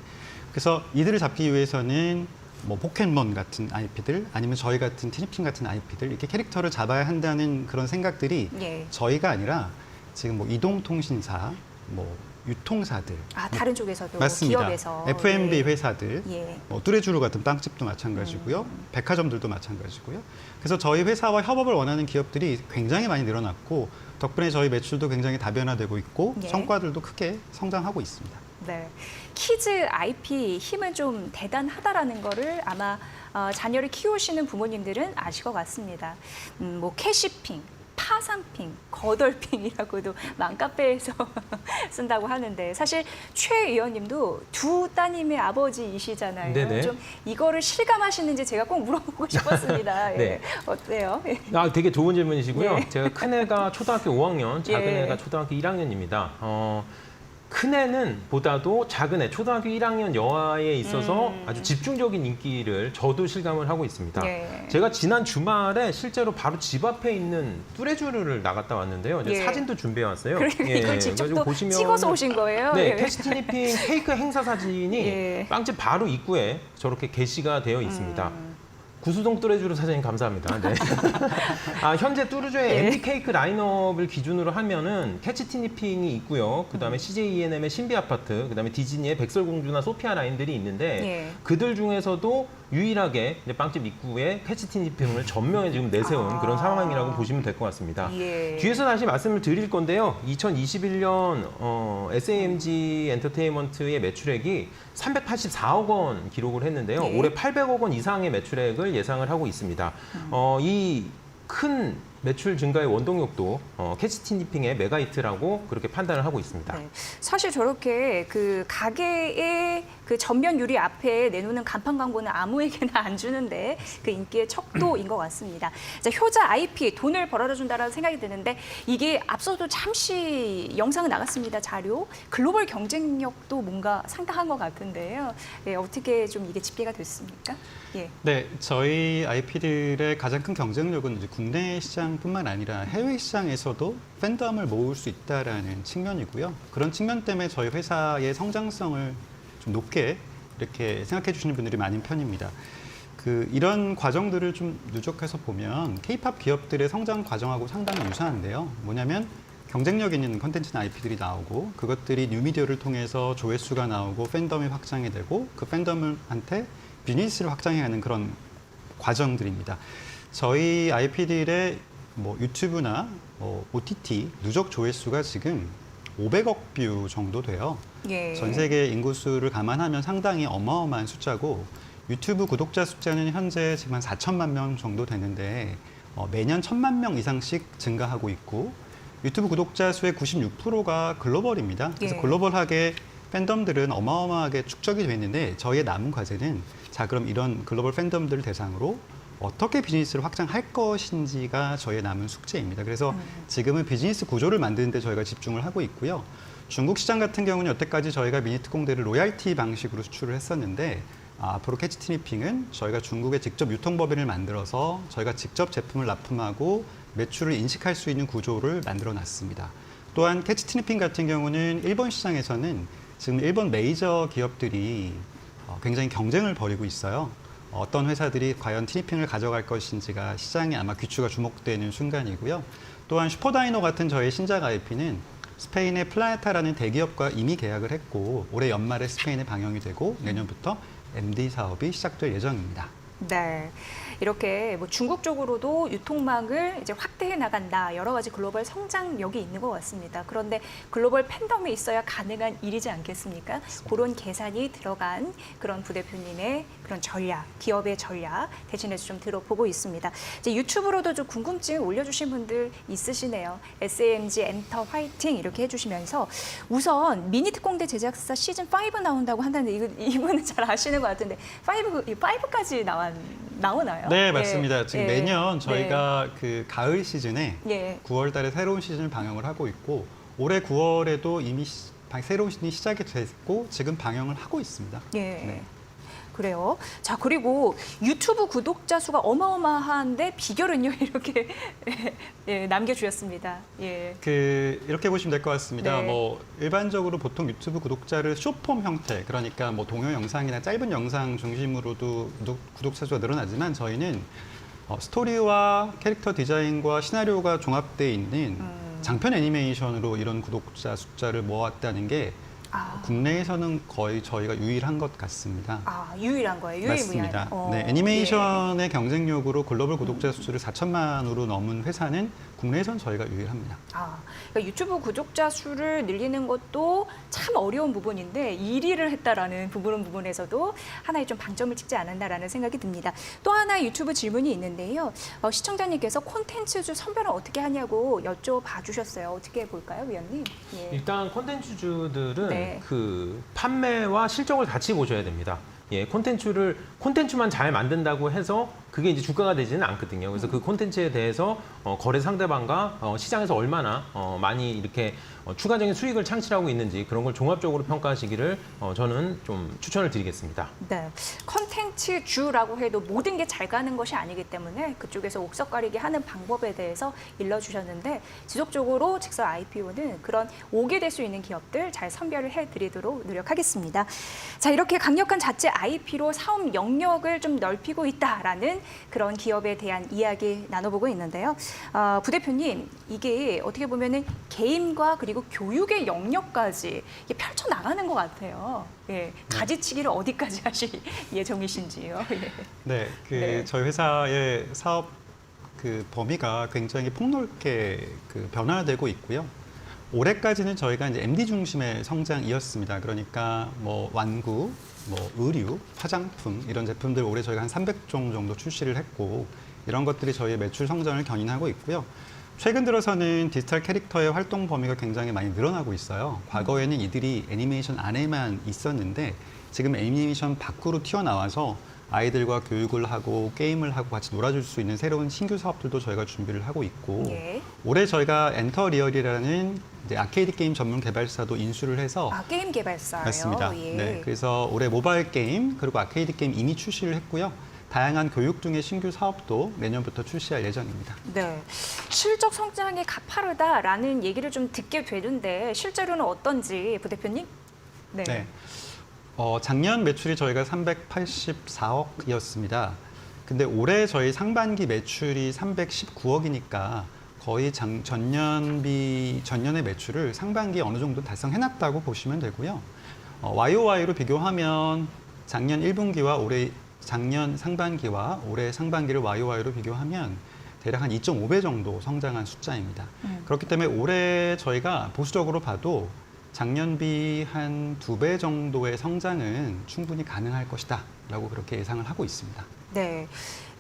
그래서 이들을 잡기 위해서는 뭐 포켓몬 같은 IP들 아니면 저희 같은 티니핑 같은 IP들 이렇게 캐릭터를 잡아야 한다는 그런 생각들이 예. 저희가 아니라 지금 뭐 이동통신사, 뭐 유통사들, 다른 쪽에서도 맞습니다. 기업에서 F&B 예. 회사들, 예. 뭐 뚜레쥬르 같은 빵집도 마찬가지고요. 백화점들도 마찬가지고요. 그래서 저희 회사와 협업을 원하는 기업들이 굉장히 많이 늘어났고 덕분에 저희 매출도 굉장히 다변화되고 있고 예. 성과들도 크게 성장하고 있습니다. 네. 키즈 IP 힘은 좀 대단하다라는 거를 아마 자녀를 키우시는 부모님들은 아실 것 같습니다. 뭐 캐시핑, 파산핑, 거덜핑이라고도 맘카페에서 쓴다고 하는데 사실 최 의원님도 두 따님의 아버지이시잖아요. 네네. 좀 이거를 실감하시는지 제가 꼭 물어보고 싶었습니다. 예. 네. 어때요? 예. 되게 좋은 질문이시고요. 예. 제가 큰애가 초등학교 5학년, 작은 예. 애가 초등학교 1학년입니다. 큰애는 보다도 작은 애, 초등학교 1학년 여아에 있어서 아주 집중적인 인기를 저도 실감을 하고 있습니다. 예. 제가 지난 주말에 실제로 바로 집 앞에 있는 뚜레쥬르를 나갔다 왔는데요. 이제 예. 사진도 준비해 왔어요. 그러니까 이걸 직접 또 찍어서 오신 거예요? 네, 예. 캐시티니핑 케이크 행사 사진이 예. 빵집 바로 입구에 저렇게 게시가 되어 있습니다. 구수동 뚜레쥬르 사장님 감사합니다. 네. 현재 뚜레쥬의 예. MD 케이크 라인업을 기준으로 하면은 캐치 티니핑이 있고요. 그다음에 CJ E&M의 신비 아파트, 그다음에 디즈니의 백설공주나 소피아 라인들이 있는데 예. 그들 중에서도 유일하게 이제 빵집 입구에 캐치 티니핑을 전면에 지금 내세운 그런 상황이라고 보시면 될 것 같습니다. 예. 뒤에서 다시 말씀을 드릴 건데요. 2021년 SAMG 엔터테인먼트의 매출액이 384억 원 기록을 했는데요. 예. 올해 800억 원 이상의 매출액을 예상을 하고 있습니다. 이 큰 매출 증가의 원동력도 캐치티니핑의 메가히트라고 그렇게 판단을 하고 있습니다. 네. 사실 저렇게 그 가게의 그 전면 유리 앞에 내놓는 간판 광고는 아무에게나 안 주는데 그 인기의 척도인 것 같습니다. 자, 효자 IP 돈을 벌어다 준다라는 생각이 드는데 이게 앞서도 잠시 영상은 나갔습니다. 자료 글로벌 경쟁력도 뭔가 상당한 것 같은데요. 예, 어떻게 좀 이게 집계가 됐습니까? 예. 네, 저희 IP들의 가장 큰 경쟁력은 이제 국내 시장뿐만 아니라 해외 시장에서도 팬덤을 모을 수 있다라는 측면이고요. 그런 측면 때문에 저희 회사의 성장성을 좀 높게 이렇게 생각해 주시는 분들이 많은 편입니다. 이런 과정들을 좀 누적해서 보면 K-팝 기업들의 성장 과정하고 상당히 유사한데요. 뭐냐면 경쟁력 있는 컨텐츠나 IP들이 나오고 그것들이 뉴미디어를 통해서 조회수가 나오고 팬덤이 확장이 되고 그 팬덤한테 비즈니스를 확장해가는 그런 과정들입니다. 저희 IP들의 뭐 유튜브나 OTT 누적 조회수가 지금 500억 뷰 정도 돼요. 예. 전 세계 인구수를 감안하면 상당히 어마어마한 숫자고 유튜브 구독자 숫자는 현재 지금 한 4천만 명 정도 되는데 매년 1,000만 명 이상씩 증가하고 있고 유튜브 구독자 수의 96%가 글로벌입니다. 그래서 예. 글로벌하게 팬덤들은 어마어마하게 축적이 되어 있는데 저희의 남은 과제는 자 그럼 이런 글로벌 팬덤들을 대상으로 어떻게 비즈니스를 확장할 것인지가 저희의 남은 숙제입니다. 그래서 지금은 비즈니스 구조를 만드는 데 저희가 집중을 하고 있고요. 중국 시장 같은 경우는 여태까지 저희가 미니 특공대를 로얄티 방식으로 수출을 했었는데 앞으로 캐치티니핑은 저희가 중국에 직접 유통법인을 만들어서 저희가 직접 제품을 납품하고 매출을 인식할 수 있는 구조를 만들어 놨습니다. 또한 캐치티니핑 같은 경우는 일본 시장에서는 지금 일본 메이저 기업들이 굉장히 경쟁을 벌이고 있어요. 어떤 회사들이 과연 티니핑을 가져갈 것인지가 시장에 아마 귀추가 주목되는 순간이고요. 또한 슈퍼다이노 같은 저희 신작 IP는 스페인의 플라네타라는 대기업과 이미 계약을 했고 올해 연말에 스페인에 방영이 되고 내년부터 MD 사업이 시작될 예정입니다. 네. 이렇게 뭐 중국 쪽으로도 유통망을 이제 확대해 나간다. 여러 가지 글로벌 성장력이 있는 것 같습니다. 그런데 글로벌 팬덤이 있어야 가능한 일이지 않겠습니까? 그런 계산이 들어간 그런 부대표님의 그런 전략, 기업의 전략 대신해서 좀 들어보고 있습니다. 이제 유튜브로도 좀 궁금증 올려주신 분들 있으시네요. SAMG 엔터 화이팅 이렇게 해주시면서 우선 미니 특공대 제작사 시즌 5 나온다고 한다는데 이분은 잘 아시는 것 같은데 5까지 나오나요? 네, 맞습니다. 지금 예. 매년 저희가 그 가을 시즌에 예. 9월 달에 새로운 시즌을 방영을 하고 있고 올해 9월에도 이미 새로운 시즌이 시작이 됐고 지금 방영을 하고 있습니다. 예. 네. 그래요. 자, 그리고 유튜브 구독자 수가 어마어마한데 비결은요 이렇게 예, 남겨주셨습니다. 예. 이렇게 보시면 될 것 같습니다. 네. 뭐 일반적으로 보통 유튜브 구독자를 숏폼 형태, 그러니까 뭐 동영 영상이나 짧은 영상 중심으로도 구독자 수가 늘어나지만 저희는 스토리와 캐릭터 디자인과 시나리오가 종합되어 있는 장편 애니메이션으로 이런 구독자 숫자를 모았다는 게 국내에서는 거의 저희가 유일한 것 같습니다. 유일한 거예요. 유일무이한. 맞습니다. 네, 애니메이션의 경쟁력으로 글로벌 구독자 수를 4천만으로 넘은 회사는 국내에선 저희가 유일합니다. 그러니까 유튜브 구독자 수를 늘리는 것도 참 어려운 부분인데 1위를 했다라는 부분에서도 하나의 좀 방점을 찍지 않았나라는 생각이 듭니다. 또 하나 유튜브 질문이 있는데요. 시청자님께서 콘텐츠주 선별을 어떻게 하냐고 여쭤봐 주셨어요. 어떻게 볼까요, 위원님? 예. 일단 콘텐츠주들은 네. 그 판매와 실적을 같이 보셔야 됩니다. 예, 콘텐츠만 잘 만든다고 해서 그게 이제 주가가 되지는 않거든요. 그래서 그 콘텐츠에 대해서 거래 상대방과 시장에서 얼마나 많이 이렇게 추가적인 수익을 창출하고 있는지 그런 걸 종합적으로 평가하시기를 저는 좀 추천을 드리겠습니다. 네, 컨텐츠주라고 해도 모든 게 잘 가는 것이 아니기 때문에 그쪽에서 옥석 가리기 하는 방법에 대해서 일러주셨는데 지속적으로 직설 IPO는 그런 오게 될 수 있는 기업들 잘 선별을 해드리도록 노력하겠습니다. 자, 이렇게 강력한 자체 IP로 사업 영역을 좀 넓히고 있다라는 그런 기업에 대한 이야기 나눠보고 있는데요. 부대표님, 이게 어떻게 보면은 게임과 그리고 교육의 영역까지 이게 펼쳐나가는 것 같아요. 예, 가지치기를 어디까지 하실 예정이신지요? 예. 네, 네. 저희 회사의 사업 범위가 굉장히 폭넓게 변화되고 있고요. 올해까지는 저희가 이제 MD 중심의 성장이었습니다. 그러니까 뭐 완구, 뭐 의류, 화장품 이런 제품들 올해 저희가 한 300종 정도 출시를 했고 이런 것들이 저희의 매출 성장을 견인하고 있고요. 최근 들어서는 디지털 캐릭터의 활동 범위가 굉장히 많이 늘어나고 있어요. 과거에는 이들이 애니메이션 안에만 있었는데 지금 애니메이션 밖으로 튀어나와서 아이들과 교육을 하고 게임을 하고 같이 놀아줄 수 있는 새로운 신규 사업들도 저희가 준비를 하고 있고 예. 올해 저희가 엔터 리얼이라는 이제 아케이드 게임 전문 개발사도 인수를 해서 게임 개발사요. 맞습니다. 예. 네, 그래서 올해 모바일 게임 그리고 아케이드 게임 이미 출시를 했고요. 다양한 교육 등의 신규 사업도 내년부터 출시할 예정입니다. 네, 실적 성장이 가파르다라는 얘기를 좀 듣게 되는데 실제로는 어떤지 부대표님? 네. 작년 매출이 저희가 384억이었습니다. 근데 올해 저희 상반기 매출이 319억이니까 거의 전년의 매출을 상반기에 어느 정도 달성해놨다고 보시면 되고요. YOY로 비교하면 작년 1분기와 작년 상반기와 올해 상반기를 YOY로 비교하면 대략 한 2.5배 정도 성장한 숫자입니다. 그렇기 때문에 올해 저희가 보수적으로 봐도 작년비 한 2배 정도의 성장은 충분히 가능할 것이다 라고 그렇게 예상을 하고 있습니다. 네.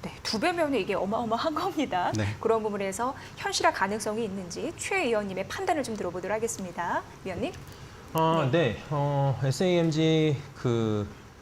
네, 2배면 이게 어마어마한 겁니다. 네. 그런 부분에서 현실화 가능성이 있는지 최 의원님의 판단을 좀 들어보도록 하겠습니다. 위원님. 네. SAMG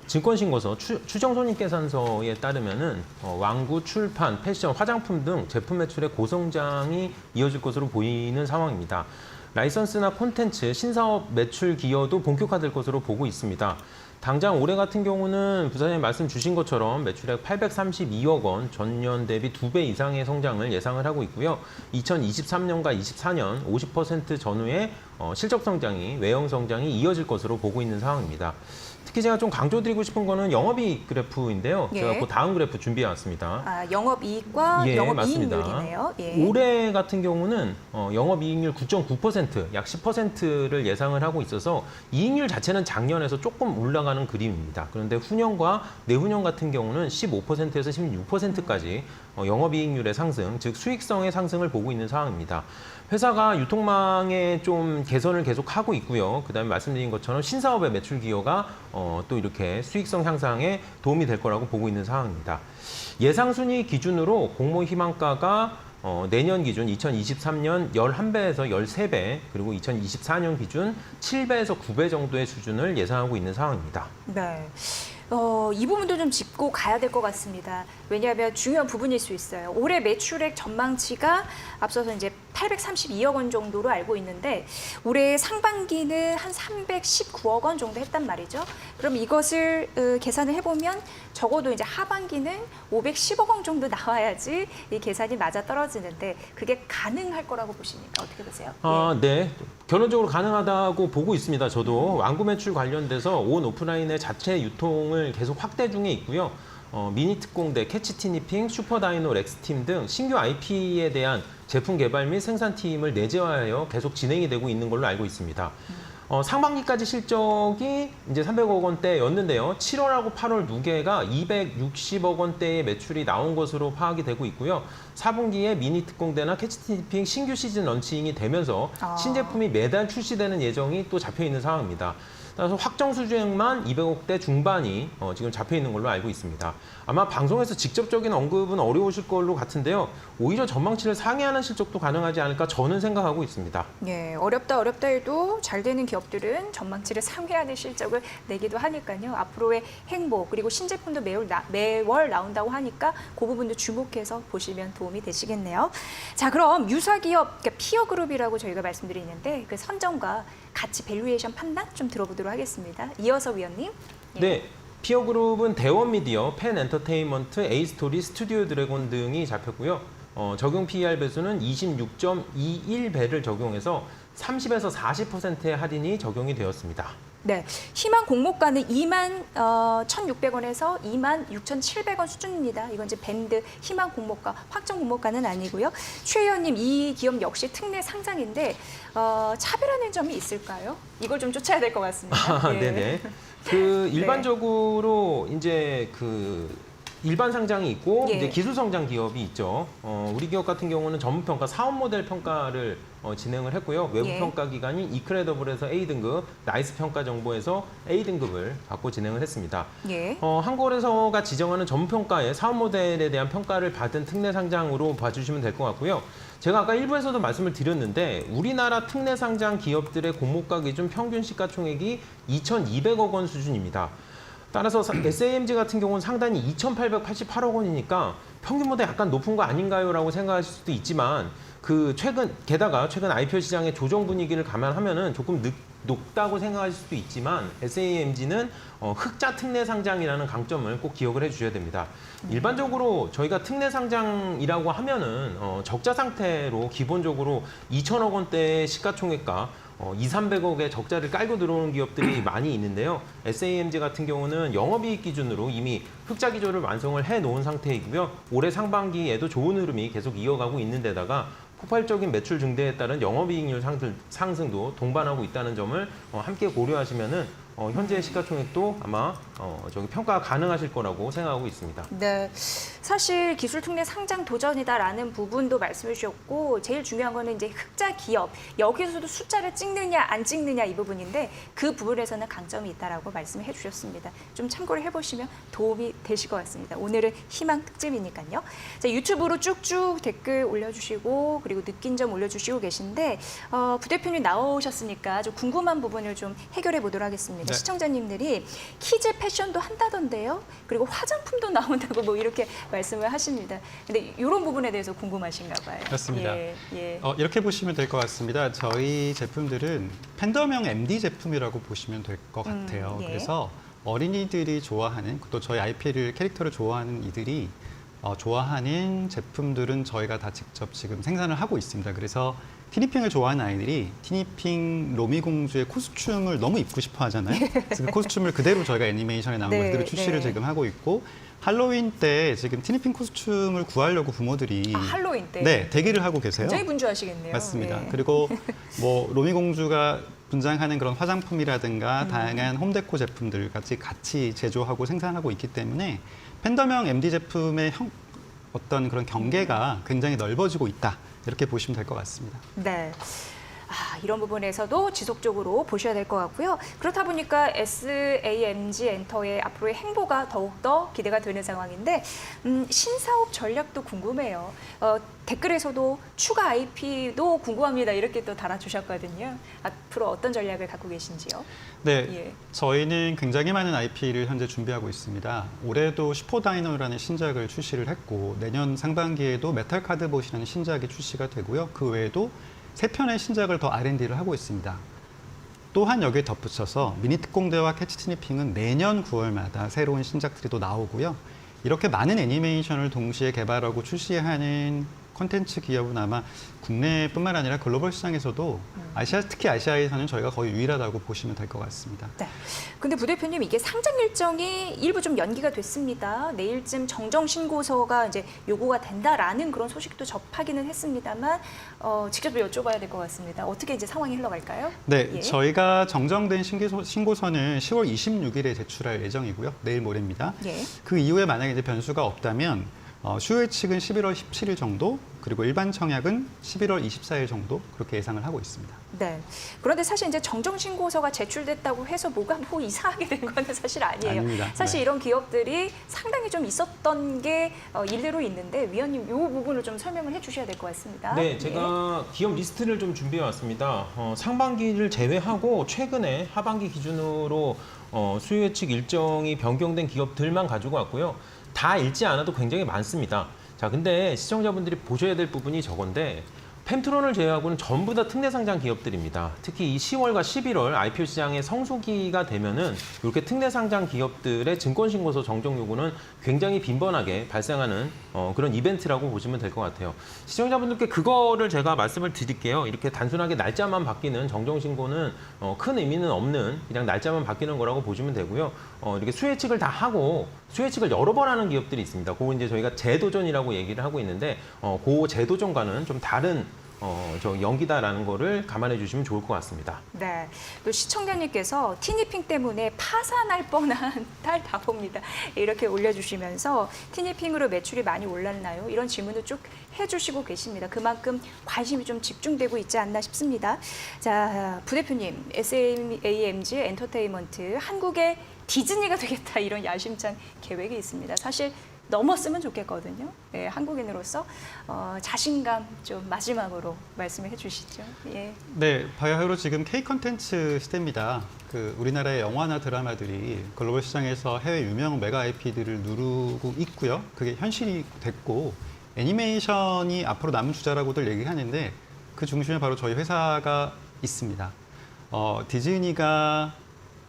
증권신고서 추정손익계산서에 따르면은 왕구, 출판, 패션, 화장품 등 제품 매출의 고성장이 이어질 것으로 보이는 상황입니다. 라이선스나 콘텐츠, 신사업 매출 기여도 본격화될 것으로 보고 있습니다. 당장 올해 같은 경우는 부사장님 말씀 주신 것처럼 매출액 832억 원, 전년 대비 2배 이상의 성장을 예상을 하고 있고요. 2023년과 24년 50% 전후의 실적 성장이, 외형 성장이 이어질 것으로 보고 있는 상황입니다. 특히 제가 좀 강조드리고 싶은 거는 영업이익 그래프인데요. 예. 제가 그 다음 그래프 준비해 왔습니다. 영업이익과 예, 영업이익률이네요. 예. 올해 같은 경우는 영업이익률 9.9%, 약 10%를 예상을 하고 있어서 이익률 자체는 작년에서 조금 올라가는 그림입니다. 그런데 후년과 내후년 같은 경우는 15%에서 16%까지 영업이익률의 상승, 즉 수익성의 상승을 보고 있는 상황입니다. 회사가 유통망의 좀 개선을 계속하고 있고요. 그다음에 말씀드린 것처럼 신사업의 매출 기여가 또 이렇게 수익성 향상에 도움이 될 거라고 보고 있는 상황입니다. 예상 순위 기준으로 공모 희망가가 내년 기준 2023년 11배에서 13배, 그리고 2024년 기준 7배에서 9배 정도의 수준을 예상하고 있는 상황입니다. 네. 이 부분도 좀 짚고 가야 될 것 같습니다. 왜냐하면 중요한 부분일 수 있어요. 올해 매출액 전망치가 앞서서 이제 832억 원 정도로 알고 있는데 올해 상반기는 한 319억 원 정도 했단 말이죠. 그럼 이것을 계산을 해보면 적어도 이제 하반기는 510억 원 정도 나와야지 이 계산이 맞아 떨어지는데 그게 가능할 거라고 보십니까? 어떻게 보세요? 네. 결론적으로 가능하다고 보고 있습니다. 저도 완구 매출 관련돼서 온 오프라인의 자체 유통을 계속 확대 중에 있고요. 미니 특공대, 캐치티니핑, 슈퍼다이노, 렉스팀 등 신규 IP에 대한 제품 개발 및 생산팀을 내재화하여 계속 진행이 되고 있는 걸로 알고 있습니다. 상반기까지 실적이 이제 300억 원대였는데요. 7월하고 8월 누계가 260억 원대의 매출이 나온 것으로 파악이 되고 있고요. 4분기에 미니 특공대나 캐치티니핑 신규 시즌 런칭이 되면서 신제품이 매달 출시되는 예정이 또 잡혀 있는 상황입니다. 따라서 확정 수주액만 200억대 중반이 지금 잡혀 있는 걸로 알고 있습니다. 아마 방송에서 직접적인 언급은 어려우실 걸로 같은데요. 오히려 전망치를 상회하는 실적도 가능하지 않을까 저는 생각하고 있습니다. 네, 어렵다 해도 잘 되는 기업들은 전망치를 상회하는 실적을 내기도 하니까요. 앞으로의 행보 그리고 신제품도 매월 나온다고 하니까 그 부분도 주목해서 보시면 도움이 되시겠네요. 자, 그럼 유사기업, 그러니까 피어그룹이라고 저희가 말씀드리는데 그 선정과 가치 밸류에이션 판단 좀 들어보도록 하겠습니다. 이어서 위원님. 네. 피어그룹은 대원미디어, 펜엔터테인먼트, A스토리, 스튜디오 드래곤 등이 잡혔고요. 적용 PER 배수는 26.21배를 적용해서 30에서 40%의 할인이 적용이 되었습니다. 네, 희망 공모가는 21,600원에서 26,700원 수준입니다. 이건 이제 밴드 희망 공모가, 확정 공모가는 아니고요. 최 의원님, 이 기업 역시 특례 상장인데 차별하는 점이 있을까요? 이걸 좀 쫓아야 될 것 같습니다. 예. 네네. 일반적으로 이제 일반 상장이 있고 예. 이제 기술 성장 기업이 있죠. 우리 기업 같은 경우는 전문 평가, 사업 모델 평가를 진행을 했고요. 외부 예. 평가 기관인 이크레더블에서 A등급, 나이스 평가 정보에서 A등급을 받고 진행을 했습니다. 예. 한국거래소가 지정하는 전문 평가의 사업 모델에 대한 평가를 받은 특례 상장으로 봐주시면 될 것 같고요. 제가 아까 일부에서도 말씀을 드렸는데 우리나라 특례 상장 기업들의 공모가 기준 평균 시가총액이 2,200억 원 수준입니다. 따라서 SAMG 같은 경우는 상단이 2,888억 원이니까 평균보다 약간 높은 거 아닌가요? 라고 생각하실 수도 있지만 게다가 최근 IPO 시장의 조정 분위기를 감안하면은 조금 높다고 생각하실 수도 있지만 SAMG는 흑자 특례 상장이라는 강점을 꼭 기억을 해주셔야 됩니다. 일반적으로 저희가 특례 상장이라고 하면은 적자 상태로 기본적으로 2천억 원대의 시가총액과 200~300억의 적자를 깔고 들어오는 기업들이 많이 있는데요. SAMG 같은 경우는 영업이익 기준으로 이미 흑자 기조를 완성을 해놓은 상태이고요. 올해 상반기에도 좋은 흐름이 계속 이어가고 있는 데다가 폭발적인 매출 증대에 따른 영업이익률 상승도 동반하고 있다는 점을 함께 고려하시면은 현재 시가총액도 아마 평가 가능하실 거라고 생각하고 있습니다. 네, 사실 기술 특례 상장 도전이다라는 부분도 말씀해 주셨고 제일 중요한 거는 이제 흑자 기업 여기서도 숫자를 찍느냐 안 찍느냐 이 부분인데 그 부분에서는 강점이 있다라고 말씀해 주셨습니다. 좀 참고를 해보시면 도움이 되실 것 같습니다. 오늘은 희망 특집이니까요. 자, 유튜브로 쭉쭉 댓글 올려주시고 그리고 느낀 점 올려주시고 계신데 부대표님 나오셨으니까 좀 궁금한 부분을 좀 해결해 보도록 하겠습니다. 네. 시청자님들이 키즈 패션도 한다던데요. 그리고 화장품도 나온다고 뭐 이렇게 말씀을 하십니다. 근데 이런 부분에 대해서 궁금하신가 봐요. 그렇습니다. 예. 이렇게 보시면 될 것 같습니다. 저희 제품들은 팬덤형 MD 제품이라고 보시면 될 것 같아요. 예. 그래서 어린이들이 좋아하는 또 저희 IP를 캐릭터를 좋아하는 이들이 좋아하는 제품들은 저희가 다 직접 지금 생산을 하고 있습니다. 그래서 티니핑을 좋아하는 아이들이 티니핑 로미공주의 코스튬을 너무 입고 싶어 하잖아요. 그래서 그 코스튬을 그대로 저희가 애니메이션에 나온 걸 그대로 출시를 지금 하고 있고 할로윈 때 지금 티니핑 코스튬을 구하려고 부모들이 할로윈 때 네, 대기를 하고 계세요. 굉장히 분주하시겠네요. 맞습니다. 네. 그리고 뭐 로미공주가 분장하는 그런 화장품이라든가 다양한 홈데코 제품들 같이 제조하고 생산하고 있기 때문에 팬덤형 MD 제품의 어떤 그런 경계가 굉장히 넓어지고 있다. 이렇게 보시면 될 것 같습니다. 네. 이런 부분에서도 지속적으로 보셔야 될 것 같고요. 그렇다 보니까 SAMG 엔터의 앞으로의 행보가 더욱더 기대가 되는 상황인데 신사업 전략도 궁금해요. 댓글에서도 추가 IP도 궁금합니다. 이렇게 또 달아주셨거든요. 앞으로 어떤 전략을 갖고 계신지요? 네, 예. 저희는 굉장히 많은 IP를 현재 준비하고 있습니다. 올해도 슈퍼다이노라는 신작을 출시를 했고 내년 상반기에도 메탈 카드봇이라는 신작이 출시가 되고요. 그 외에도 3편의 신작을 더 R&D를 하고 있습니다. 또한 여기에 덧붙여서 미니특공대와 캐치티니핑은 내년 9월마다 새로운 신작들이 또 나오고요. 이렇게 많은 애니메이션을 동시에 개발하고 출시하는 콘텐츠 기업은 아마 국내뿐만 아니라 글로벌 시장에서도 특히 아시아에서는 저희가 거의 유일하다고 보시면 될 것 같습니다. 네. 근데 부대표님 이게 상장 일정이 일부 좀 연기가 됐습니다. 내일쯤 정정 신고서가 이제 요구가 된다라는 그런 소식도 접하기는 했습니다만 직접 여쭤봐야 될 것 같습니다. 어떻게 이제 상황이 흘러갈까요? 네, 예. 저희가 정정된 신고서는 10월 26일에 제출할 예정이고요. 내일 모레입니다. 예. 그 이후에 만약에 이제 변수가 없다면 수혜 측은 11월 17일 정도, 그리고 일반 청약은 11월 24일 정도 그렇게 예상을 하고 있습니다. 네. 그런데 사실 이제 정정 신고서가 제출됐다고 해서 뭐가 뭐 이상하게 된 거는 사실 아니에요. 아닙니다. 사실 네. 이런 기업들이 상당히 좀 있었던 게 일대로 있는데 위원님 이 부분을 좀 설명을 해주셔야 될 것 같습니다. 네, 제가 기업 리스트를 좀 준비해 왔습니다. 상반기를 제외하고 최근에 하반기 기준으로 수요 예측 일정이 변경된 기업들만 가지고 왔고요. 다 읽지 않아도 굉장히 많습니다. 자, 근데 시청자분들이 보셔야 될 부분이 저건데 펜트론을 제외하고는 전부 다 특례 상장 기업들입니다. 특히 이 10월과 11월 IPO 시장의 성수기가 되면은 이렇게 특례 상장 기업들의 증권 신고서 정정 요구는 굉장히 빈번하게 발생하는 그런 이벤트라고 보시면 될 것 같아요. 시청자분들께 그거를 제가 말씀을 드릴게요. 이렇게 단순하게 날짜만 바뀌는 정정 신고는 큰 의미는 없는 그냥 날짜만 바뀌는 거라고 보시면 되고요. 이렇게 수혜측을 다 하고 수혜측을 여러 번 하는 기업들이 있습니다. 그거 이제 저희가 재도전이라고 얘기를 하고 있는데 그 재도전과는 좀 다른 연기다라는 거를 감안해 주시면 좋을 것 같습니다. 네. 또 시청자님께서 티니핑 때문에 파산할 뻔한 탈다봅니다. 이렇게 올려주시면서 티니핑으로 매출이 많이 올랐나요? 이런 질문을 쭉 해주시고 계십니다. 그만큼 관심이 좀 집중되고 있지 않나 싶습니다. 자, 부대표님, SAMG 엔터테인먼트 한국의 디즈니가 되겠다 이런 야심찬 계획이 있습니다. 사실 넘었으면 좋겠거든요. 네, 한국인으로서 자신감 좀 마지막으로 말씀을 해주시죠. 예. 네, 바야흐로 지금 K 콘텐츠 시대입니다. 우리나라의 영화나 드라마들이 글로벌 시장에서 해외 유명 메가 IP들을 누르고 있고요. 그게 현실이 됐고 애니메이션이 앞으로 남은 주자라고들 얘기하는데 그 중심에 바로 저희 회사가 있습니다. 디즈니가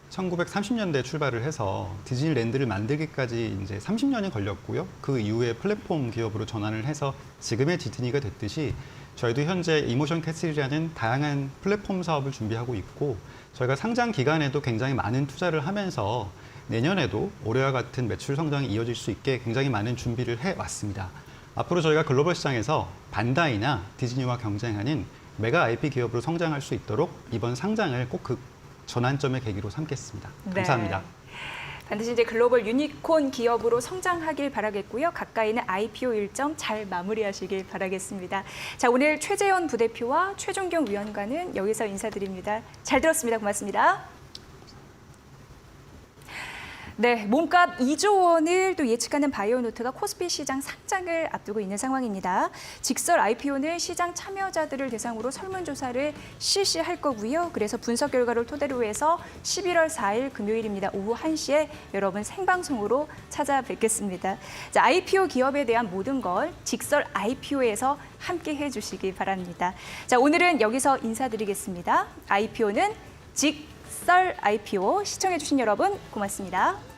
1930년대에 출발을 해서 디즈니랜드를 만들기까지 이제 30년이 걸렸고요. 그 이후에 플랫폼 기업으로 전환을 해서 지금의 디즈니가 됐듯이 저희도 현재 이모션 캐슬이라는 다양한 플랫폼 사업을 준비하고 있고 저희가 상장 기간에도 굉장히 많은 투자를 하면서 내년에도 올해와 같은 매출 성장이 이어질 수 있게 굉장히 많은 준비를 해왔습니다. 앞으로 저희가 글로벌 시장에서 반다이나 디즈니와 경쟁하는 메가 IP 기업으로 성장할 수 있도록 이번 상장을 꼭 그 전환점의 계기로 삼겠습니다. 감사합니다. 네. 반드시 이제 글로벌 유니콘 기업으로 성장하길 바라겠고요. 가까이 있는 IPO 일정 잘 마무리하시길 바라겠습니다. 자, 오늘 최재현 부대표와 최종경 위원과는 여기서 인사드립니다. 잘 들었습니다. 고맙습니다. 네, 몸값 2조 원을 또 예측하는 바이오노트가 코스피 시장 상장을 앞두고 있는 상황입니다. 직설 IPO는 시장 참여자들을 대상으로 설문조사를 실시할 거고요. 그래서 분석 결과를 토대로 해서 11월 4일 금요일입니다. 오후 1시에 여러분 생방송으로 찾아뵙겠습니다. 자, IPO 기업에 대한 모든 걸 직설 IPO에서 함께 해주시기 바랍니다. 자, 오늘은 여기서 인사드리겠습니다. IPO는 직설 IPO 시청해주신 여러분 고맙습니다.